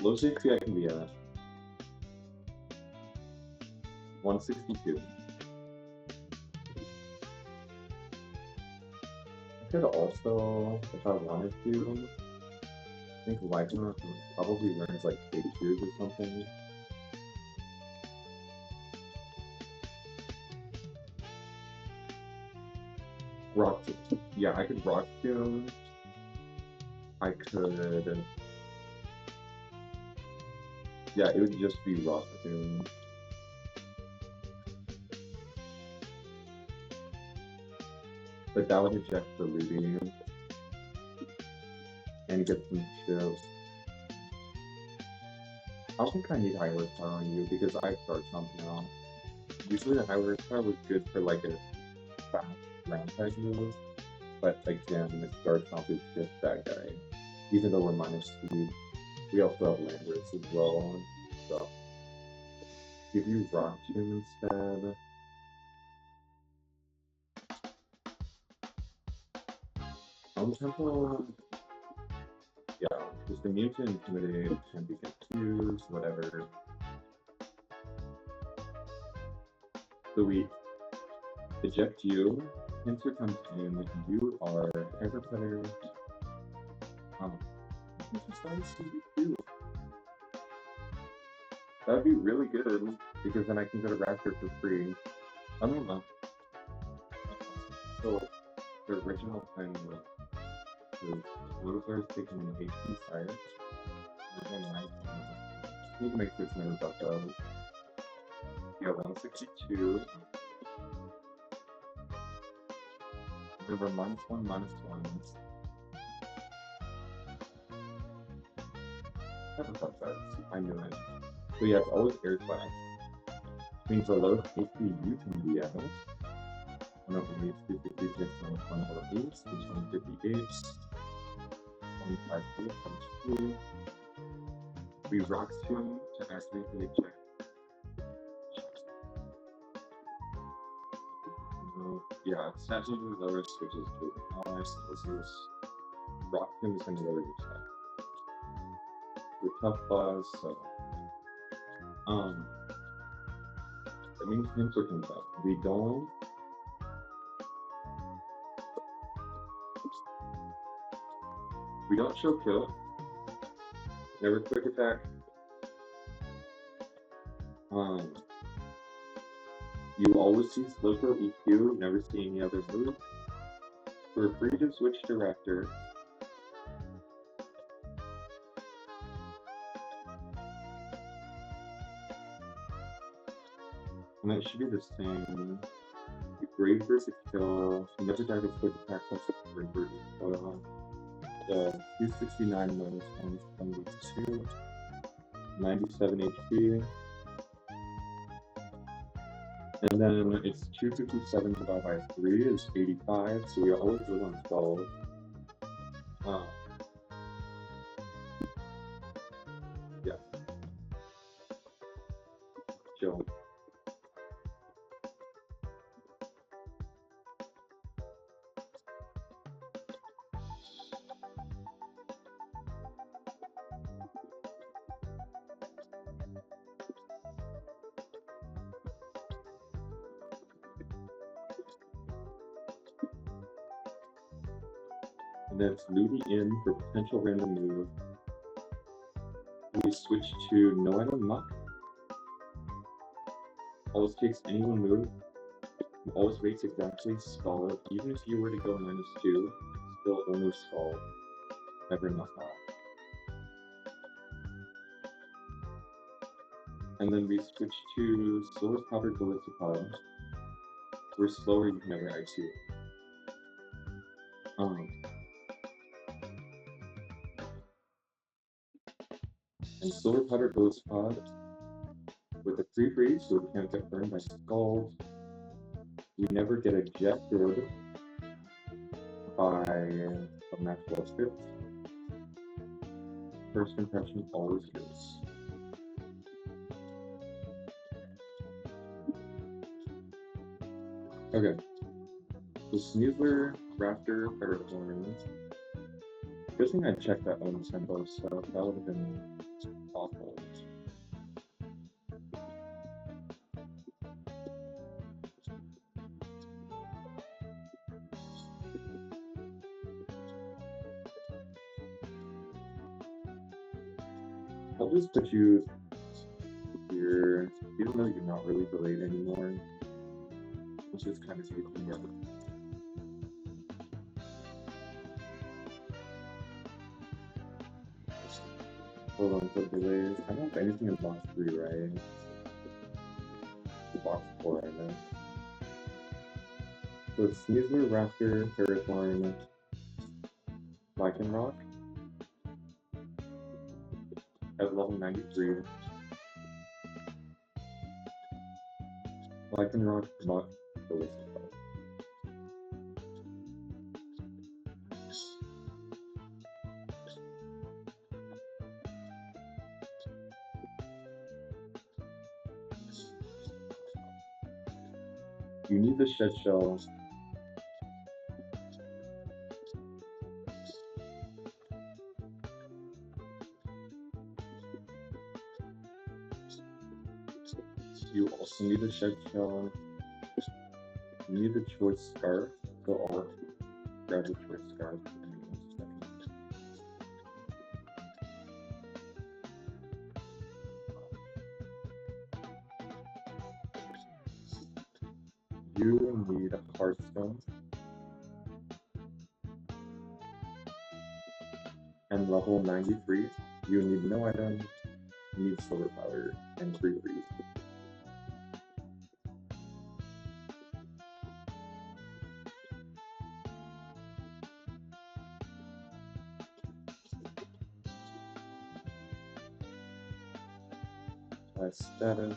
Low safety I can be at 162. I could also, if I wanted to, I think Lycanroc probably learns like 8 years or something. Rock Tomb. Yeah, I could Rock Tomb. I could. Yeah, it would just be Rock Tomb. But that would eject the Ruby and get some chips. I don't think I need high horsepower on you because I start something now. Usually the high horsepower was good for like a fast ground type move, but again, the start chomp is just that guy. Even though we're minus speed, we also have landers as well. So give you rock tomb instead. Tempo, yeah, just immune to intimidate, can be confused, whatever. So we eject you, Pincer comes in, you are ever player. That would be really good because then I can go to Raptor for free. I don't know. So the original plan was blue players taking an HP fire. Need to make this note about those. Yeah, 162. Remember, -1, -1. I knew it. So yeah, it's always air class. Means the lowest HP you can be at. I don't believe 256 on 108, 158, 152, 152. We rock tomb to activate the eject. Yeah, snatching to the lowest switches to the highest. Rock tomb is going to lower your stat. We're tough boss, so that means Pincer comes up. We don't show kill. Never quick attack. You always see slow kill EQ, never see any other move. We're free to switch director. And that should be the same. Brave versus kill. Never die to quick attack plus brave versus kill. So 269 minus 172. 97 HP. And then it's 257 divided by 3 is 85, so we always live on 12. Yeah. Chill. And then it's Ludi in for potential random move. We switch to No Item Muck. Always takes any one move. Always waits exactly stall. Even if you were to go -2, still only stall. Never knock off. And then we switch to Solar's Powder Glyphosate. We're slower, you can never IQ. And Solar Powder Glyphosate with a free freeze, so we can't get burned by Scald. We never get ejected by a Maxwell script. First impression always goes. Okay. So Sneasler, Raptor, Firethorn. Good thing I checked that own tempo stuff. That would have been awful. I'll just put you here, even though you're not really delayed anymore, which is kind of sweet. Yeah. Hold on, for delays. I don't have anything in box 3, right? Box 4, I know. So it's Sneezer, Raptor, Parathorn, Lycanroc at level 93. Lycanroc, Muck, Felicity. You need the Shed Shell. You also need the Shed Shell. You need the Choice Scarf. So I'll grab the Choice Scarf. You need a Hearthstone. And level 93, you need no item, you need solar power, and 3 freeze. Status,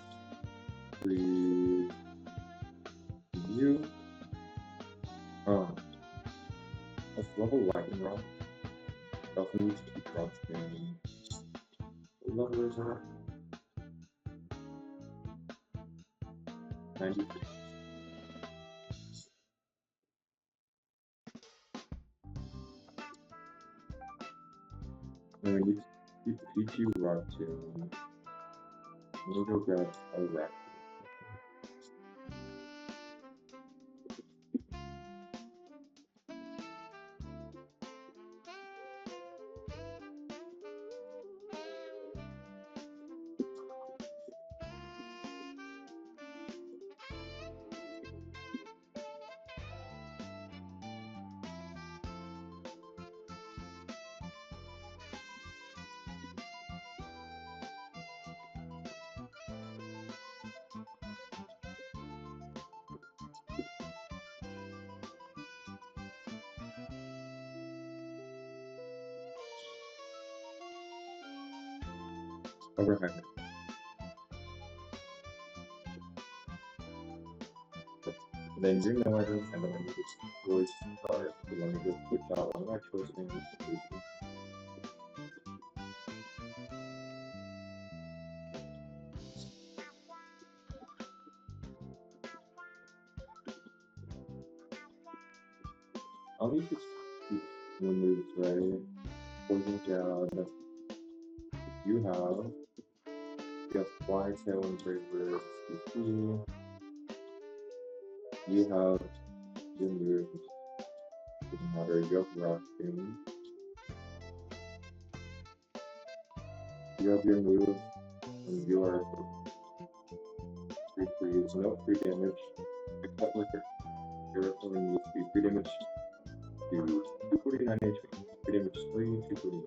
freeze, you. Let's level Lycanroc. Also needs to keep rocks down. What level is that? 93. And we need to keep Pichu rock down. We'll go grab a rock. Overhang. Then you know items, and then we just voice start. So let me just switch out one of my choice names. I'll need to keep one moves ready. Poison Jab. You have Fly, Tail, and Brave Bird. You have your moves. Doesn't matter. You have Rock King. You have your moves, and you are 3 freeze. No free damage. Except with your only needs to be free damage to 249 HP. Free damage 3, 249.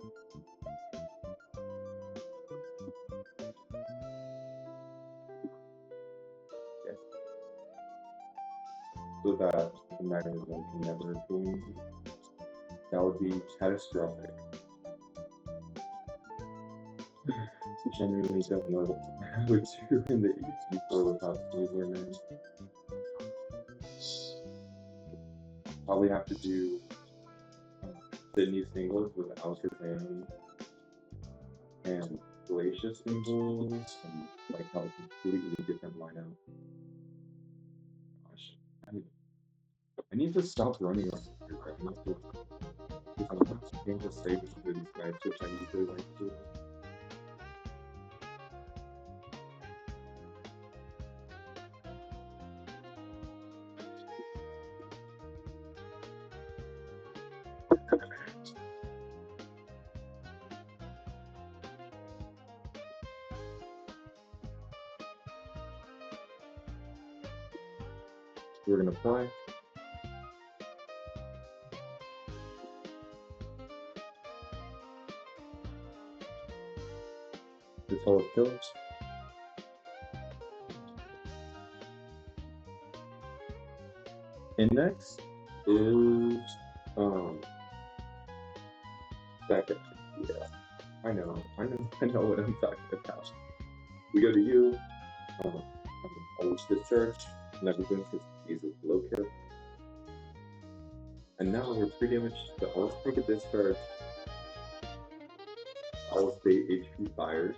Okay. So that the magnetism can never boom. That would be catastrophic. Genuinely don't know what to do in the EC4 without Sneasler, man. Probably have to do Sydney singles with Alakazam and Glacier singles and like how completely different lineup. Gosh, I need to stop running around here. I need to because I'm not getting to save for these guys, which I usually like to. We're gonna fly. This whole kills. Index is second. Yeah, I know what I'm talking about. We go to you. Always discharge. Never been because he's a low kill. And now we're pretty much the always take a discharge. Always stay HP fired.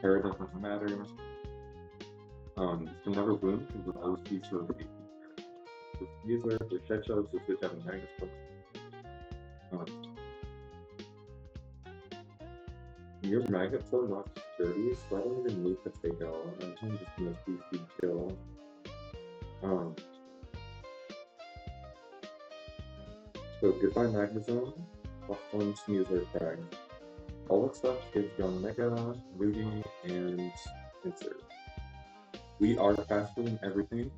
Terror doesn't matter. Still never boom because we'll always be sort of user for shed shows to switch out a Magnus your magnet flow knocks 30, so I don't even need to take out. I'm just gonna CC kill. So goodbye Magnezone, +1 Sneasler Frag. All that stuff gives Young Mega, Rudy, and Insert. We are faster than everything,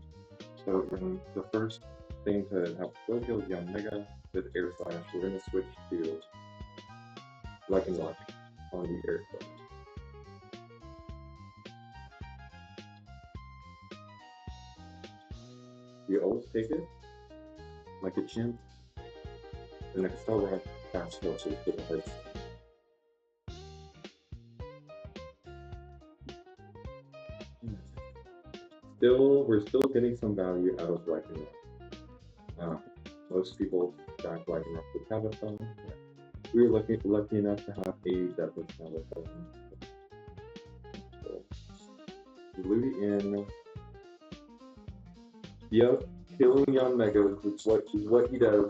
so the first thing to have slow kill is Young Mega with Air Slash. We're gonna switch to Luck and Luck on the Air Slash. We always take it like a chimp. The next time we're fast forces for the heads. We're still getting some value out of Lightning Rock. Most people stack Lightning Rock with Tabitha. We were lucky enough to have a Deathless Tabitha. So, Ludi in. Yep, killing Young Mega is what he does.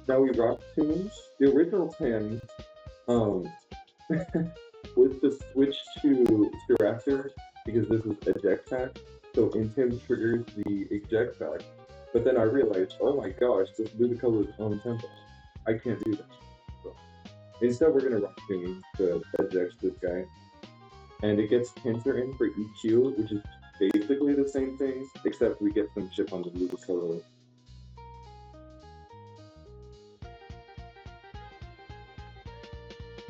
Now we rock tunes. The original plan was to switch to Raptor because this is eject pack, so Intim triggers the eject pack. But then I realized, oh my gosh, this Ludicolo's own tempo. I can't do that. So, instead, we're gonna rock tune to eject this guy, and it gets Pincer in for EQ, which is basically the same thing, except we get some chip on the Ludicolo.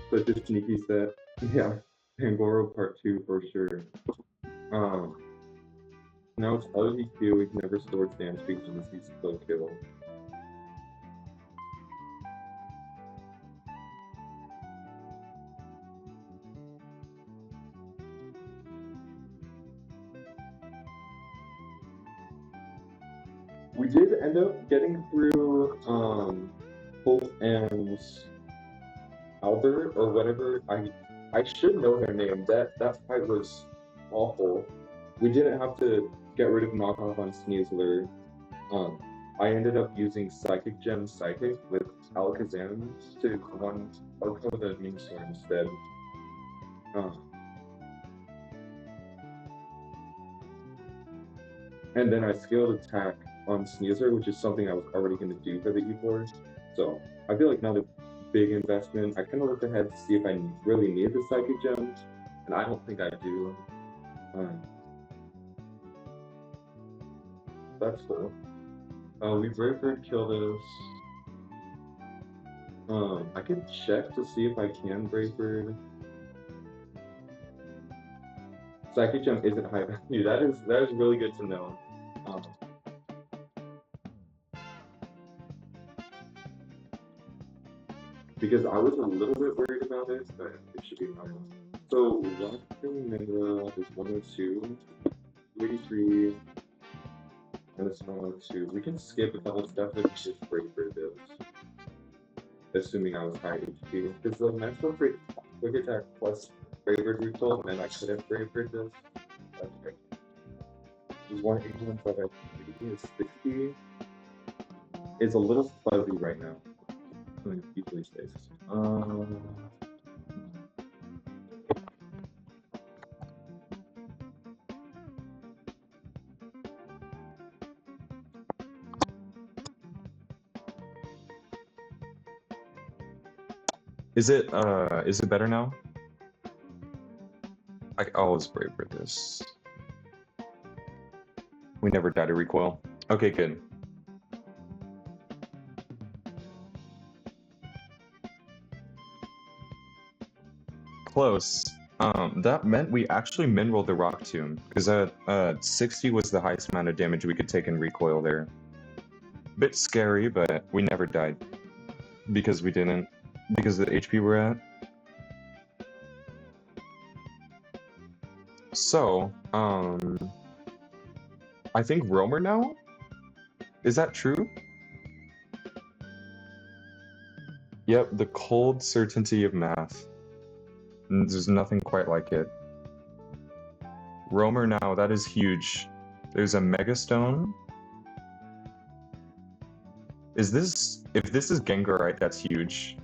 Such a sneaky set. Yeah, Pangoro Part 2 for sure. Now it's all EQ, we can never store dance because this is slow kill. We did end up getting through Holt and Albert or whatever. I should know their name. That fight was awful. We didn't have to get rid of knockoff on Sneasler. I ended up using Psychic Gem Psychic with Alakazam to one Oko the Venusaur instead. And then I scaled attack on Sneasler, which is something I was already going to do for the E4. So I feel like not a big investment. I kind of looked ahead to see if I really need the Psychic Gem, and I don't think I do. That's cool. We Brave Bird killed us. I can check to see if I can Brave Bird. Psychic Gem isn't high value. That is really good to know. Because I was a little bit worried about it, but it should be fine. So Rock Mega is 102, 83, and it's 102. We can skip a couple stuff that we just Brave Bird this. Assuming I was high HP. Because the maximum quick attack plus Brave Bird recall, and then I could have Brave Bird this. That's great. There's 181 but I think it's 60. It's a little fuzzy right now. Easily stays. Is it better now? I always Brave Bird this. We never die to recoil. Okay, good. Close. That meant we actually min-rolled the Rock Tomb, because 60 was the highest amount of damage we could take in recoil there. Bit scary, but we never died. Because we didn't. Because of the HP we're at. So, I think Roamer now? Is that true? Yep, the cold certainty of math. There's nothing quite like it. Roamer now, that is huge. There's a Mega Stone. If this is Gengarite, that's huge.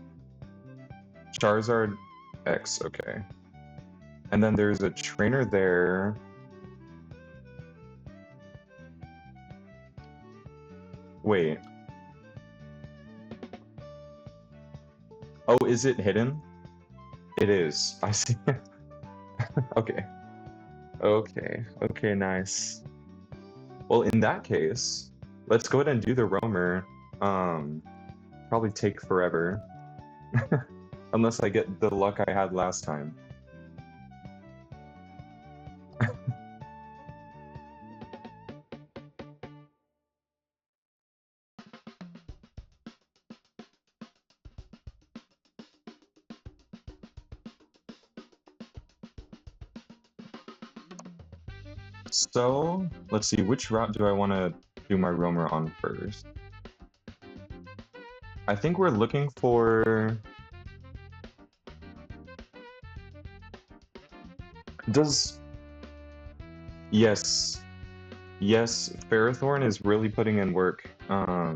Charizard X, okay. And then there's a trainer there. Wait. Oh, is it hidden? It is. I see. Okay. Okay, nice. Well, in that case, let's go ahead and do the roamer. Probably take forever. Unless I get the luck I had last time. So, let's see, which route do I want to do my roamer on first? I think we're looking for... Yes. Yes, Ferrothorn is really putting in work. I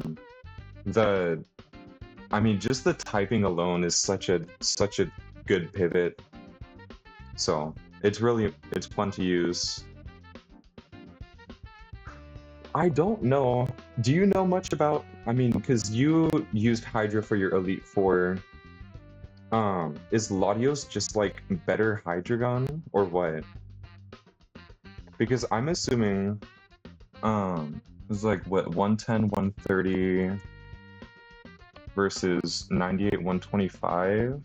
mean, just the typing alone is such a good pivot. So, it's fun to use. I don't know. Do you know much about, I mean, because you used Hydra for your Elite Four. Is Latios just like better Hydreigon or what? Because I'm assuming, it's like what, 110, 130 versus 98, 125?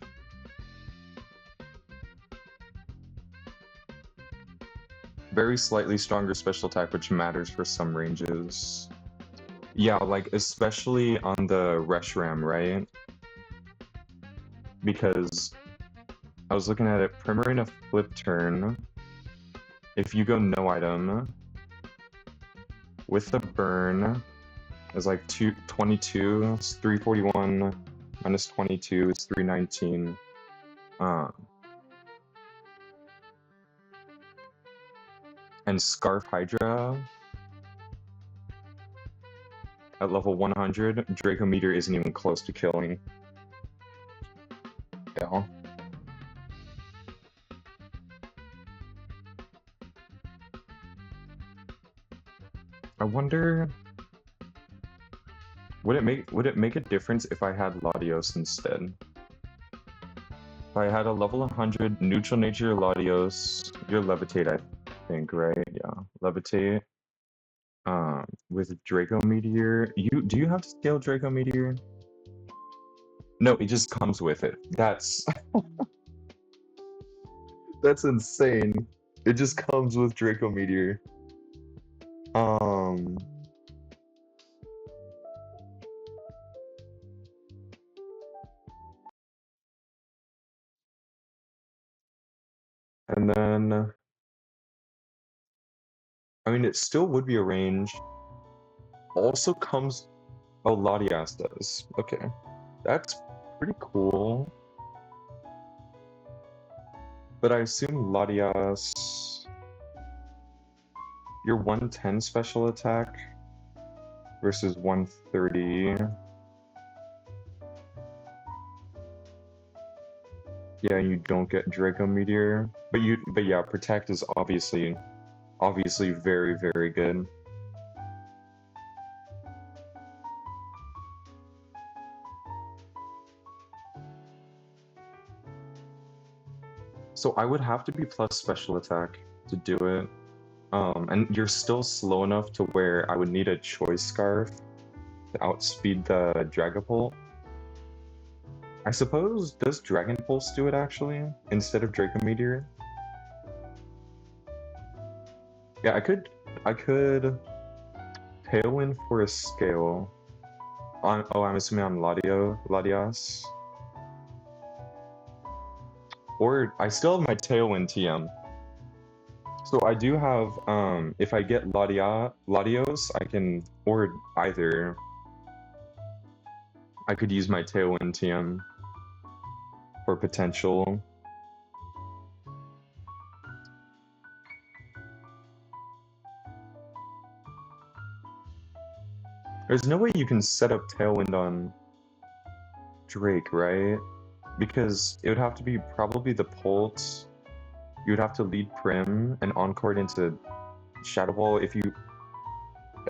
Very slightly stronger special attack, which matters for some ranges. Yeah, like especially on the Reshiram, right? Because I was looking at it, Primarina flip turn. If you go no item with the burn, is like 222, it's 341 minus 22 is 319. And Scarf Hydra at level 100, Draco Meteor isn't even close to killing. Yeah. I wonder, would it make a difference if I had Latios instead? If I had a level 100 neutral nature Latios, you're Levitate, I think, right? Yeah, Levitate. With Draco Meteor, do you have to scale Draco Meteor? No, it just comes with it. That's that's insane. It just comes with Draco Meteor. And then, I mean, it still would be a range. Also comes, oh, Latias does. Okay, that's pretty cool. But I assume Latias, your 110 special attack versus 130. Yeah, you don't get Draco Meteor, but yeah, Protect is obviously very, very good. So I would have to be plus special attack to do it. And you're still slow enough to where I would need a Choice Scarf to outspeed the Dragapult. I suppose, does Dragon Pulse do it actually, instead of Draco Meteor? Yeah, I could Tailwind for a scale. Oh, I'm assuming on Latias. Or I still have my Tailwind TM. So I do have, if I get Latios, I can, or either, I could use my Tailwind TM for potential. There's no way you can set up Tailwind on Drake, right? Because it would have to be probably the Pult. You would have to lead Prim and Encore into Shadow Ball if you...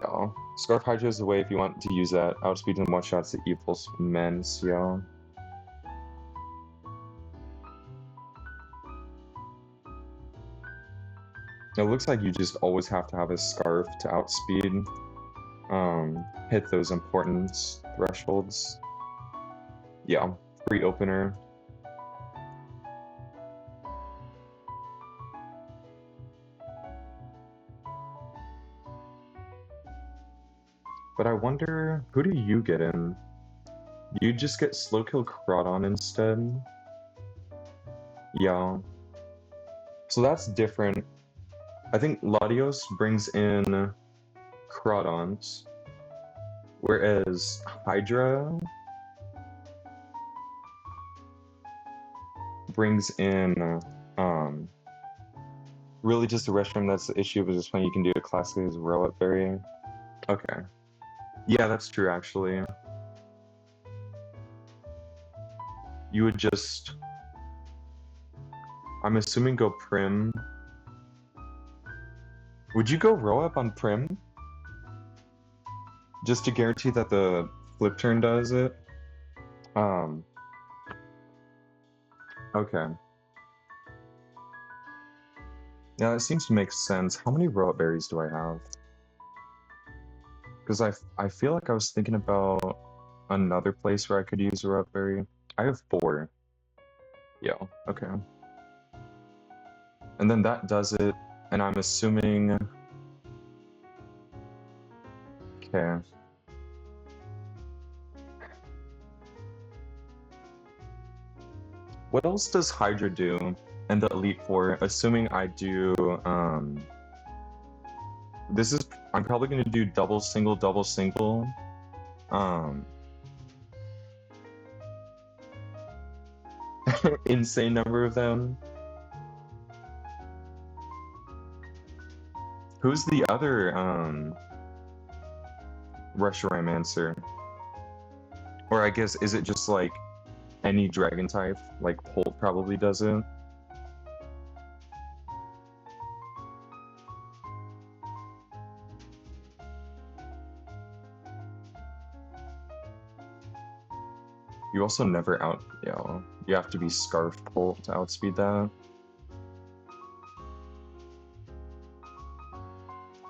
Yeah. Scarf Hydra is the way if you want to use that. Outspeed and one-shots the Evil's Mens, yeah. It looks like you just always have to have a Scarf to outspeed. Hit those important thresholds. Yeah, free opener. But I wonder, who do you get in? You just get slow kill Crawdon instead? Yeah. So that's different. I think Latios brings in Crawdons, whereas Hydra brings in really just the restroom. That's the issue, but just when you can do a classic as row up berry. Okay. Yeah, that's true actually. You would just, I'm assuming, go Prim. Would you go row up on Prim? Just to guarantee that the flip turn does it? Okay. Yeah, that seems to make sense. How many row up berries do I have? Because I feel like I was thinking about another place where I could use a row up berry. I have 4. Yeah, okay. And then that does it, and I'm assuming... Okay. What else does Hydra do in the Elite Four? Assuming I do, I'm probably gonna do double, single, double, single. Insane number of them. Who's the other, Reshiram-mancer? Or I guess, is it just like any dragon type? Like Polt probably does it. You also never you have to be Scarf Polt to outspeed that.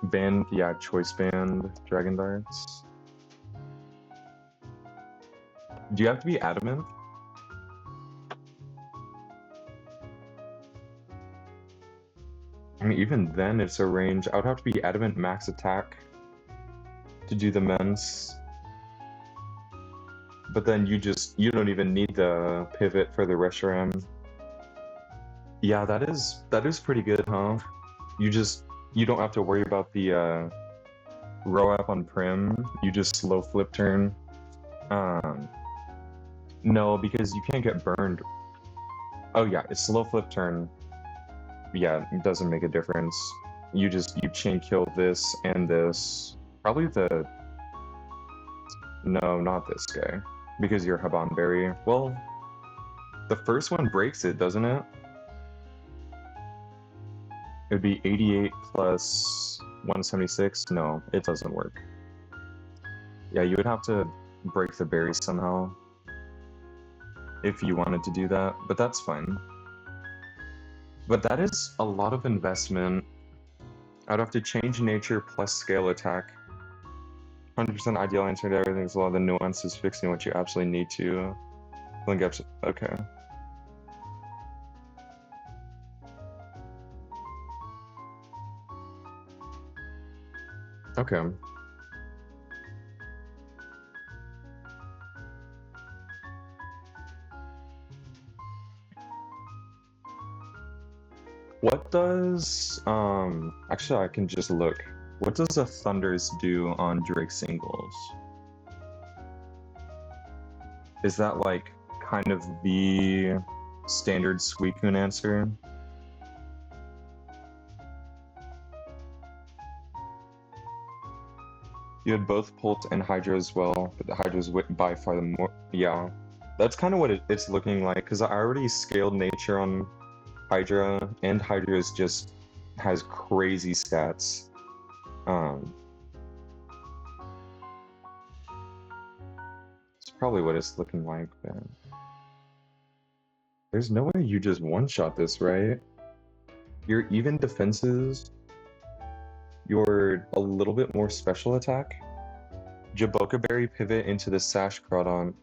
Band, yeah, Choice Band, Dragon Darts. Do you have to be Adamant? I mean, even then, it's a range. I would have to be Adamant max attack to do the Mens. But then you don't even need the pivot for the Reshiram. Yeah, that is pretty good, huh? You don't have to worry about the row up on Prim. You just slow flip turn. No, because you can't get burned. Oh yeah, it's slow flip turn. Yeah, it doesn't make a difference. You chain kill this and this. Probably no, not this guy. Because you're Haban Berry. Well, the first one breaks it, doesn't it? It would be 88 plus 176. No, it doesn't work. Yeah, you would have to break the berry somehow if you wanted to do that, but that's fine. But that is a lot of investment. I'd have to change nature plus scale attack. 100% ideal answer to everything is a lot of the nuances fixing what you absolutely need to. Okay. Okay. What does actually I can just look. What does a Thunders do on Drake singles? Is that like kind of the standard Suicune answer? You had both Pult and Hydra as well, but the Hydra's by far the more. Yeah, that's kind of what it's looking like, because I already scaled nature on Hydra, and Hydra is just has crazy stats. It's probably what it's looking like, but there's no way you just one-shot this, right? Your even defenses, you're a little bit more special attack. Jaboka Berry pivot into the Sash Crawdon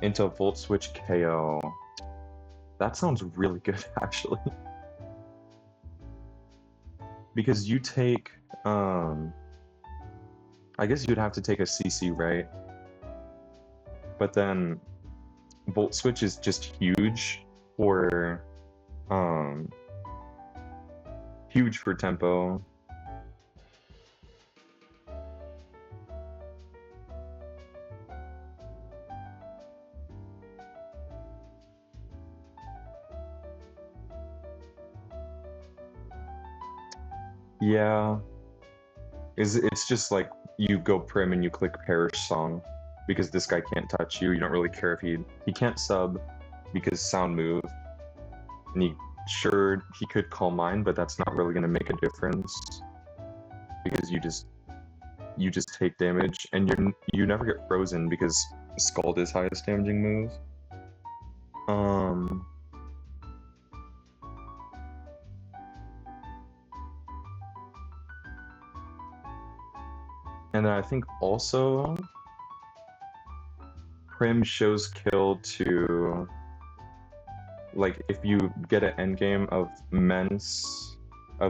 into Volt Switch KO. That sounds really good, actually. Because you take, I guess you'd have to take a CC, right? But then Volt Switch is just huge for, huge for tempo. Yeah. It's just like you go prim and you click Perish Song because this guy can't touch you. You don't really care if he can't sub because sound move. And he could Calm Mind, but that's not really gonna make a difference because you just take damage and you never get frozen because Scald is highest damaging move. And then I think also Prim shows kill to, like, if you get an endgame of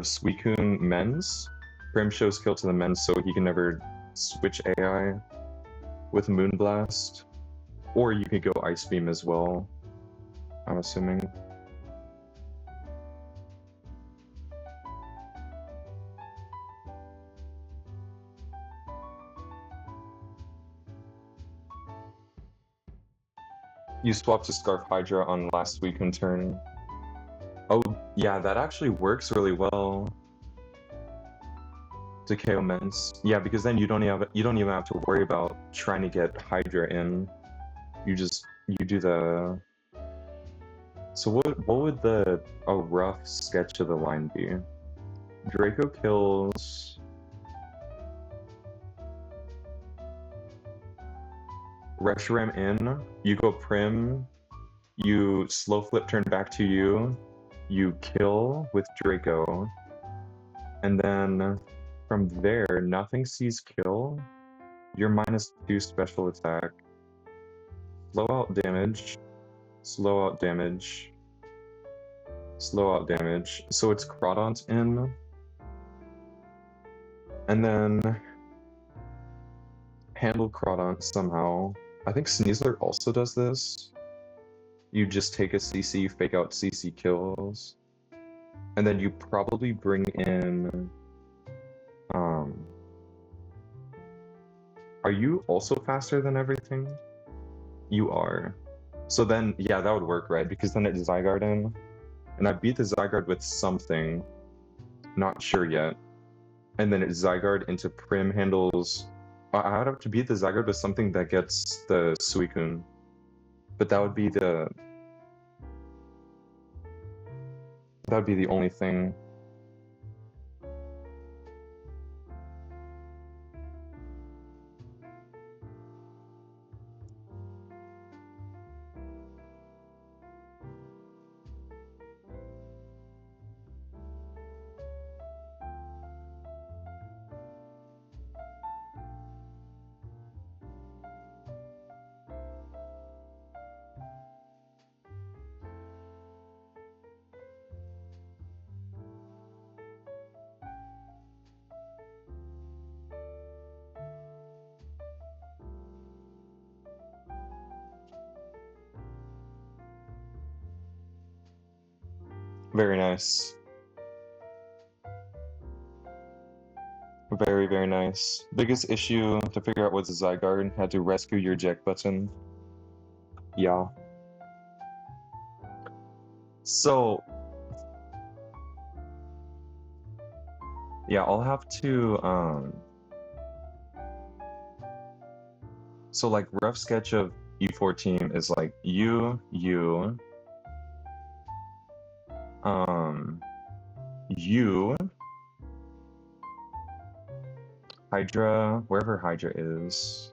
Suicune Mens, Prim shows kill to the Mens so he can never switch AI with Moonblast. Or you could go Ice Beam as well, I'm assuming. You swapped to Scarf Hydra on last Suicune turn. Oh, yeah, that actually works really well. To KO Mens. Yeah, because then you don't even have to worry about trying to get Hydra in. You do the. So what would a rough sketch of the line be? Draco kills Reshiram in, you go Prim, you slow flip turn back to you kill with Draco, and then from there, nothing sees kill, you're -2 special attack, slow out damage, slow out damage, slow out damage. So it's Crawdon's in, and then handle Crawdon somehow. I think Sneasler also does this. You just take a CC, fake out CC kills, and then you probably bring in. Are you also faster than everything? You are. So then, yeah, that would work, right? Because then it's Zygarde in, and I beat the Zygarde with something, not sure yet, and then it's Zygarde into Prim handles. I would have to beat the Zygarde with something that gets the Suicune, but that would be the only thing. Very nice. Very, very nice. Biggest issue to figure out was the Zygarde. Had to rescue your eject button. Yeah. So... yeah, I'll have to, so, like, rough sketch of E4 team is, like, you, Hydra, wherever Hydra is.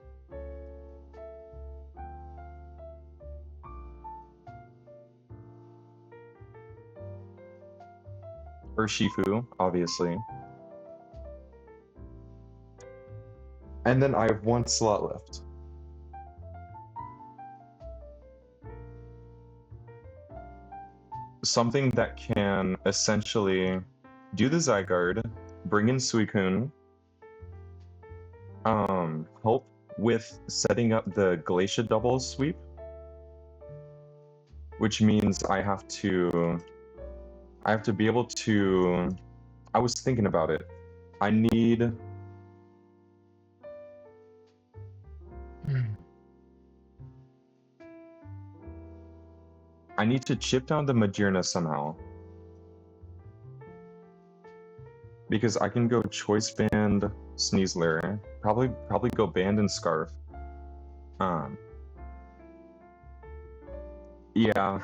Or Shifu, obviously. And then I have one slot left. Something that can essentially do the Zygarde, bring in Suicune, help with setting up the Glacier double sweep, which means I have to be able to... I was thinking about it. I need... I need to chip down the Magearna somehow. Because I can go Choice Band, Sneasler, probably go Band and Scarf. Yeah.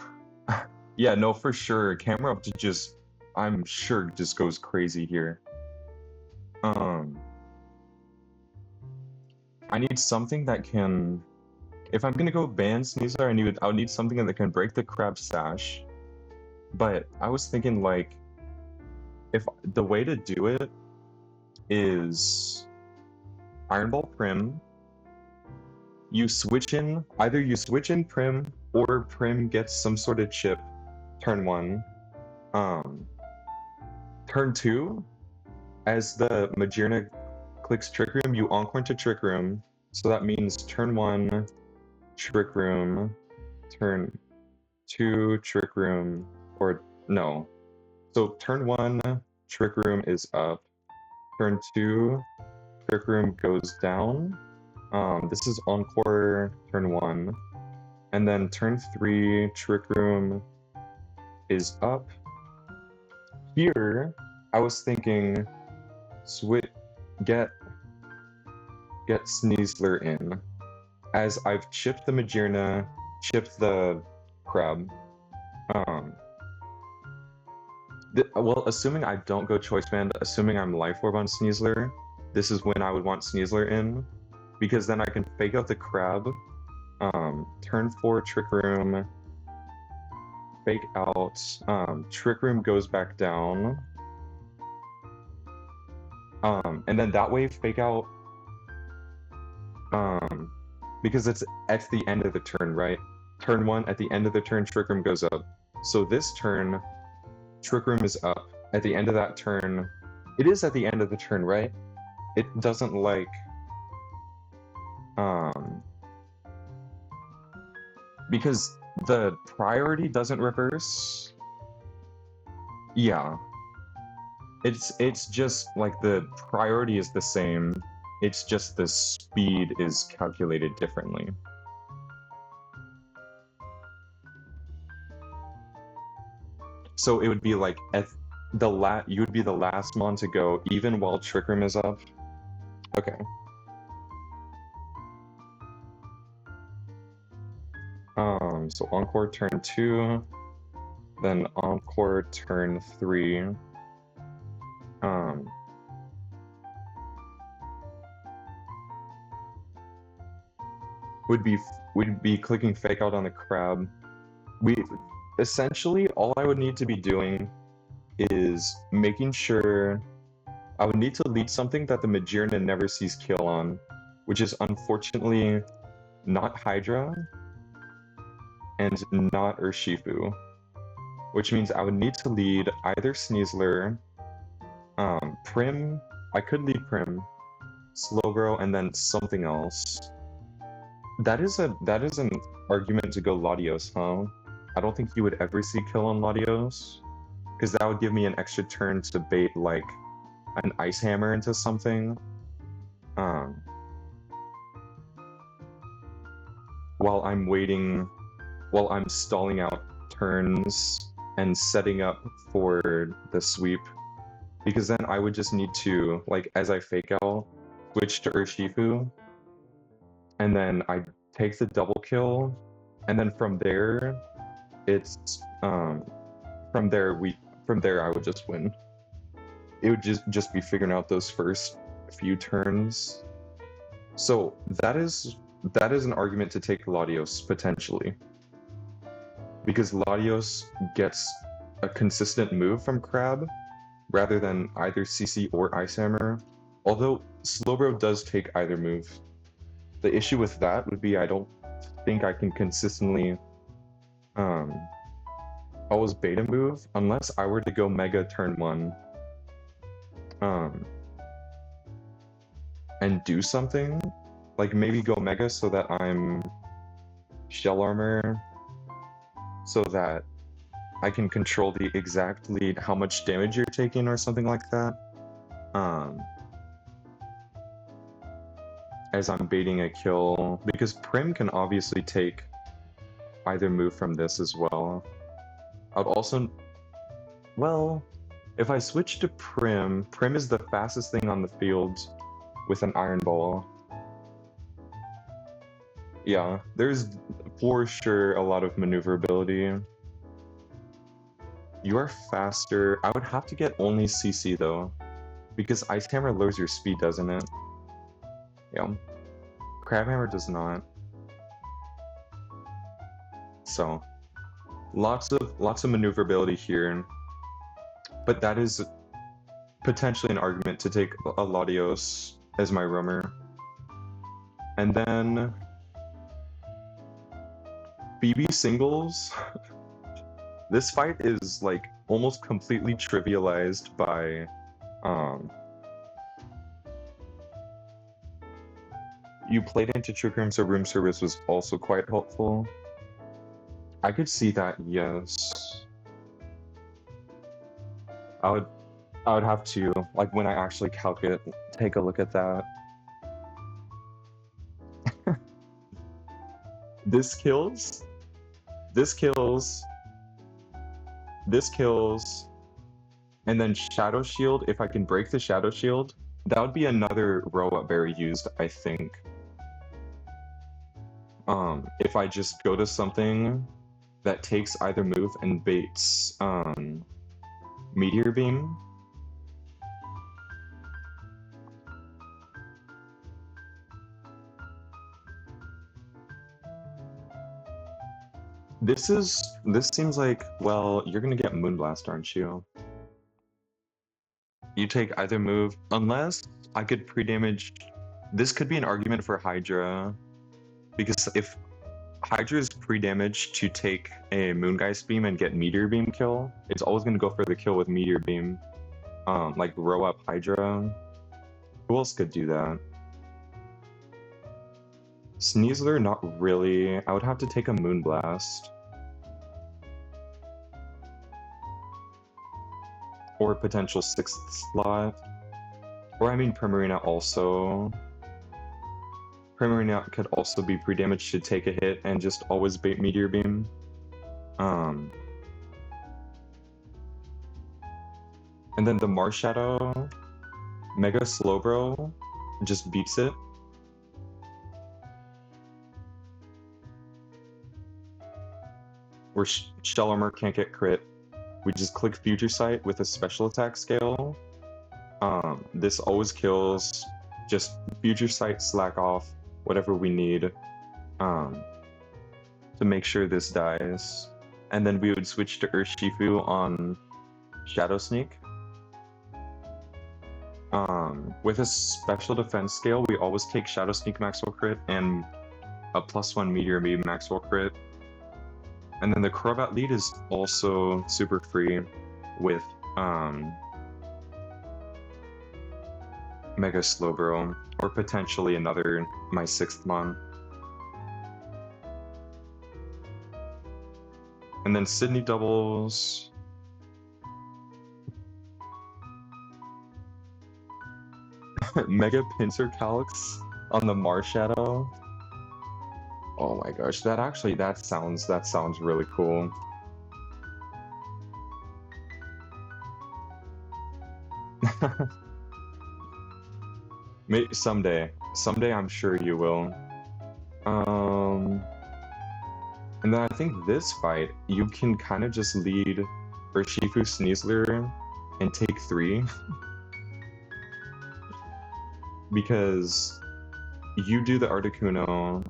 Yeah, no, for sure. Camera up to just, I'm sure, just goes crazy here. I need something that can... If I'm gonna go Band Sneasler, I would need something that can break the Crab Sash. But I was thinking, like, if the way to do it is Iron Ball Prim, you switch in Prim, or Prim gets some sort of chip, turn 1. Turn 2, as the Magearna clicks Trick Room, you Encore into Trick Room, so that means turn 1, Trick Room, turn 2, Trick Room, or no. So turn 1, Trick Room is up. Turn 2, Trick Room goes down. This is Encore turn 1. And then turn 3, Trick Room is up. Here, I was thinking, get Sneasler in. As I've chipped the Magearna, chipped the Crab. Well, assuming I don't go Choice Band, assuming I'm Life Orb on Sneasler, this is when I would want Sneasler in, because then I can fake out the Crab, turn 4 Trick Room, fake out, Trick Room goes back down, and then that way fake out, because it's at the end of the turn, right? Turn 1, at the end of the turn, Trick Room goes up. So this turn, Trick Room is up. At the end of that turn, it is at the end of the turn, right? It doesn't like, because the priority doesn't reverse. Yeah. It's just like the priority is the same. It's just the speed is calculated differently. So it would be like at the you would be the last mon to go even while Trick Room is up. Okay. So Encore turn 2, then Encore turn 3. Would be clicking fake out on the Crab. Essentially, all I would need to be doing is making sure I would need to lead something that the Magearna never sees kill on, which is unfortunately not Hydra and not Urshifu, which means I would need to lead either Sneasler, Prim, I could lead Prim, Slowbro, and then something else. That is an argument to go Latios, huh? I don't think you would ever see kill on Latios, because that would give me an extra turn to bait like an ice hammer into something. While I'm waiting, while I'm stalling out turns and setting up for the sweep, because then I would just need to, like, as I fake out, switch to Urshifu, and then I take the double kill, and then from there, it's from there I would just win. It would just be figuring out those first few turns. So that is an argument to take Latios potentially, because Latios gets a consistent move from Crab rather than either CC or Ice Hammer. Although Slowbro does take either move. The issue with that would be I don't think I can consistently always beta move unless I were to go Mega turn 1 and do something, like maybe go Mega so that I'm Shell Armor, so that I can control the exact lead, how much damage you're taking or something like that. As I'm baiting a kill, because Prim can obviously take either move from this as well. I'd also, well, if I switch to Prim is the fastest thing on the field with an Iron Ball. Yeah, there's for sure a lot of maneuverability. You are faster. I would have to get only CC though, because Ice Hammer lowers your speed, doesn't it? Yeah. Crab Hammer does not. So, lots of maneuverability here, but that is potentially an argument to take a Latios as my roamer. And then BB singles. This fight is like almost completely trivialized by you played into Trick Room, so room service was also quite helpful. I could see that, yes. I would have to, like, when I actually calculate, take a look at that. This kills, and then Shadow Shield. If I can break the Shadow Shield, that would be another row-up berry used, I think. If I just go to something that takes either move and baits Meteor Beam. This seems like, well, you're gonna get Moonblast, aren't you? You take either move, unless I could pre-damage. This could be an argument for Hydra, because if Hydra is pre-damaged to take a Moongeist Beam and get Meteor Beam kill, it's always gonna go for the kill with Meteor Beam. Like row up Hydra. Who else could do that? Sneasler, not really. I would have to take a Moonblast. Or a potential 6th slot. Or I mean Primarina also. Primarina could also be pre-damaged to take a hit and just always bait Meteor Beam. And then the Marshadow, Mega Slowbro, just beats it. Where Shell Armor can't get crit. We just click Future Sight with a special attack scale. This always kills. Just Future Sight, slack off, whatever we need to make sure this dies. And then we would switch to Urshifu on Shadow Sneak. With a special defense scale, we always take Shadow Sneak Maxwell crit and a +1 Meteor Beam Maxwell crit. And then the Crobat lead is also super free with Mega Slowbro, or potentially another my 6th Mon. And then Sydney doubles. Mega Pincer Calx on the Marshadow. Oh my gosh, that sounds really cool. Maybe someday I'm sure you will. And then I think this fight, you can kind of just lead Urshifu Sneasler and take 3. Because you do the Articuno,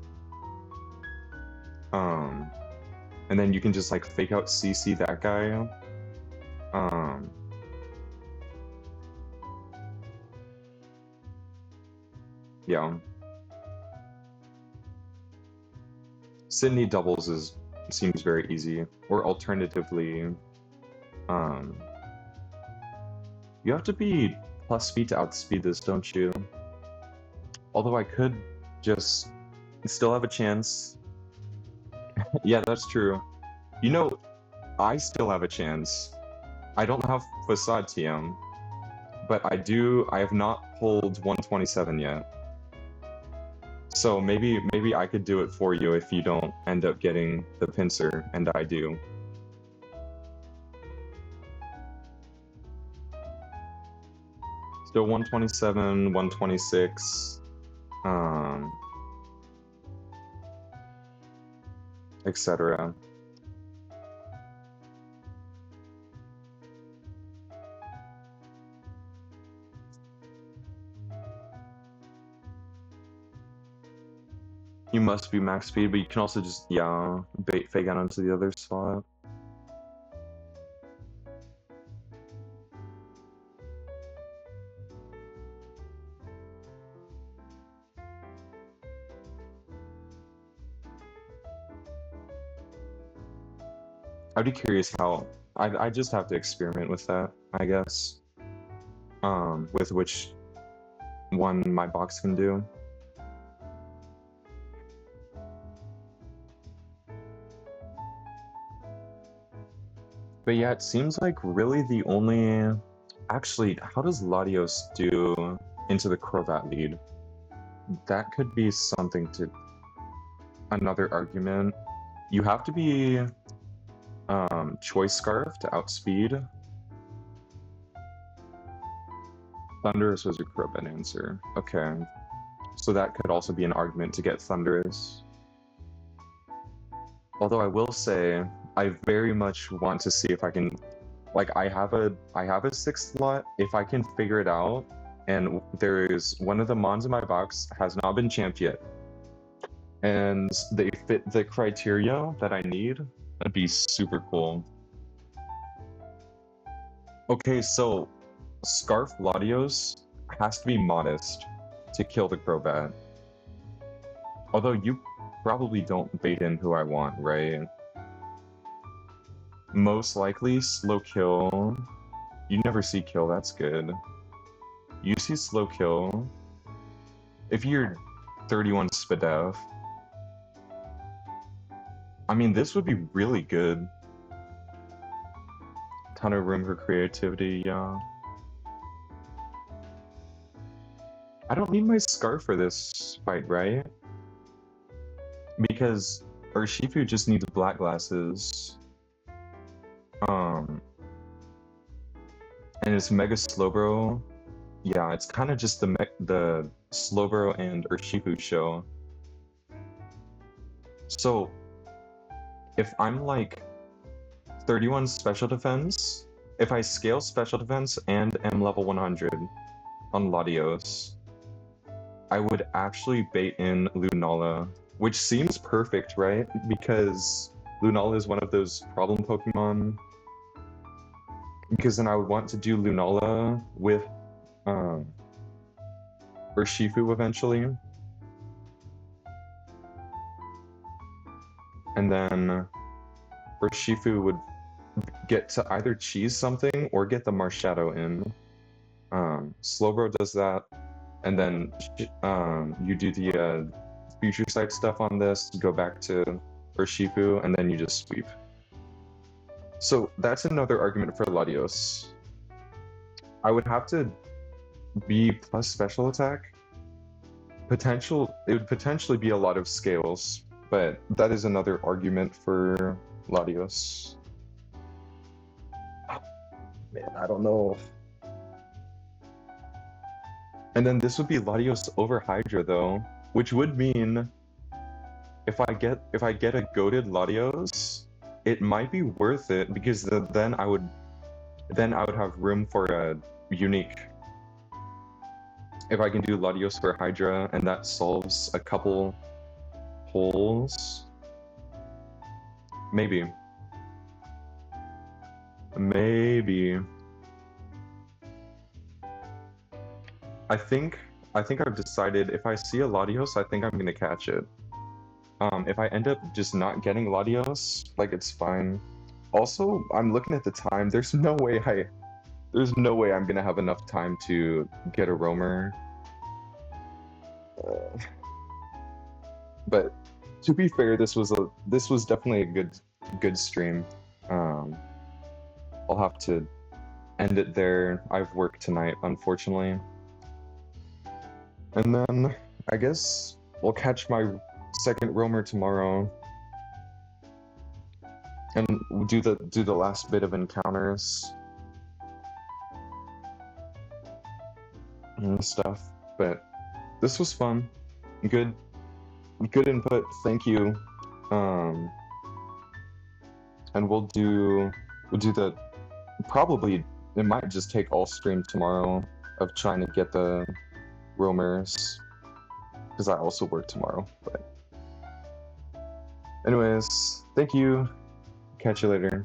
and then you can just like fake out CC that guy. Yeah. Sydney doubles seems very easy. Or alternatively, you have to be plus speed to outspeed this, don't you? Although I could just still have a chance. Yeah, that's true. You know, I still have a chance. I don't have Facade TM, but I have not pulled 127 yet. So maybe I could do it for you if you don't end up getting the pincer, and I do. Still 127, 126, etc. You must be max speed, but you can also just, yeah, fake out onto the other spot. I'd be curious how, I just have to experiment with that, I guess. With which one my box can do. But yeah, it seems like really the only... Actually, how does Latios do into the Crobat lead? That could be something to... Another argument. You have to be Choice Scarf to outspeed. Thundurus was your Crobat answer. Okay. So that could also be an argument to get Thundurus. Although I will say, I very much want to see if I can, like, I have a 6th slot. If I can figure it out, and there is one of the Mons in my box has not been champed yet, and they fit the criteria that I need, that'd be super cool. Okay, so Scarf Latios has to be modest to kill the Crobat. Although you probably don't bait in who I want, right? Most likely slow kill. You never see kill, that's good. You see slow kill. If you're 31 Spadef, I mean, this would be really good. Ton of room for creativity, yeah. I don't need my Scarf for this fight, right? Because Urshifu just needs black glasses. And it's Mega Slowbro. Yeah, it's kind of just the Slowbro and Urshifu show. So, if I'm like 31 special defense, if I scale special defense and am level 100 on Latios, I would actually bait in Lunala, which seems perfect, right? Because Lunala is one of those problem Pokemon. Because then I would want to do Lunala with Urshifu eventually. And then Urshifu would get to either cheese something or get the Marshadow in. Slowbro does that, and then you do the future sight stuff on this, go back to Urshifu, and then you just sweep. So that's another argument for Latios. I would have to be plus special attack. It would potentially be a lot of scales, but that is another argument for Latios. Man, I don't know. And then this would be Latios over Hydra though, which would mean if I get a goated Latios, it might be worth it because then I would have room for a unique. If I can do Latios for Hydra and that solves a couple holes, maybe. I think I've decided if I see a Latios, I think I'm gonna catch it. If I end up just not getting Latios, like it's fine. Also, I'm looking at the time. There's no way I'm gonna have enough time to get a roamer. But to be fair, this was definitely a good stream. I'll have to end it there. I've worked tonight, unfortunately. And then I guess we'll catch my second roamer tomorrow. And we'll do the last bit of encounters and stuff. But this was fun. Good input. Thank you. And we'll do the probably it might just take all stream tomorrow of trying to get the roamers because I also work tomorrow. But anyways, thank you. Catch you later.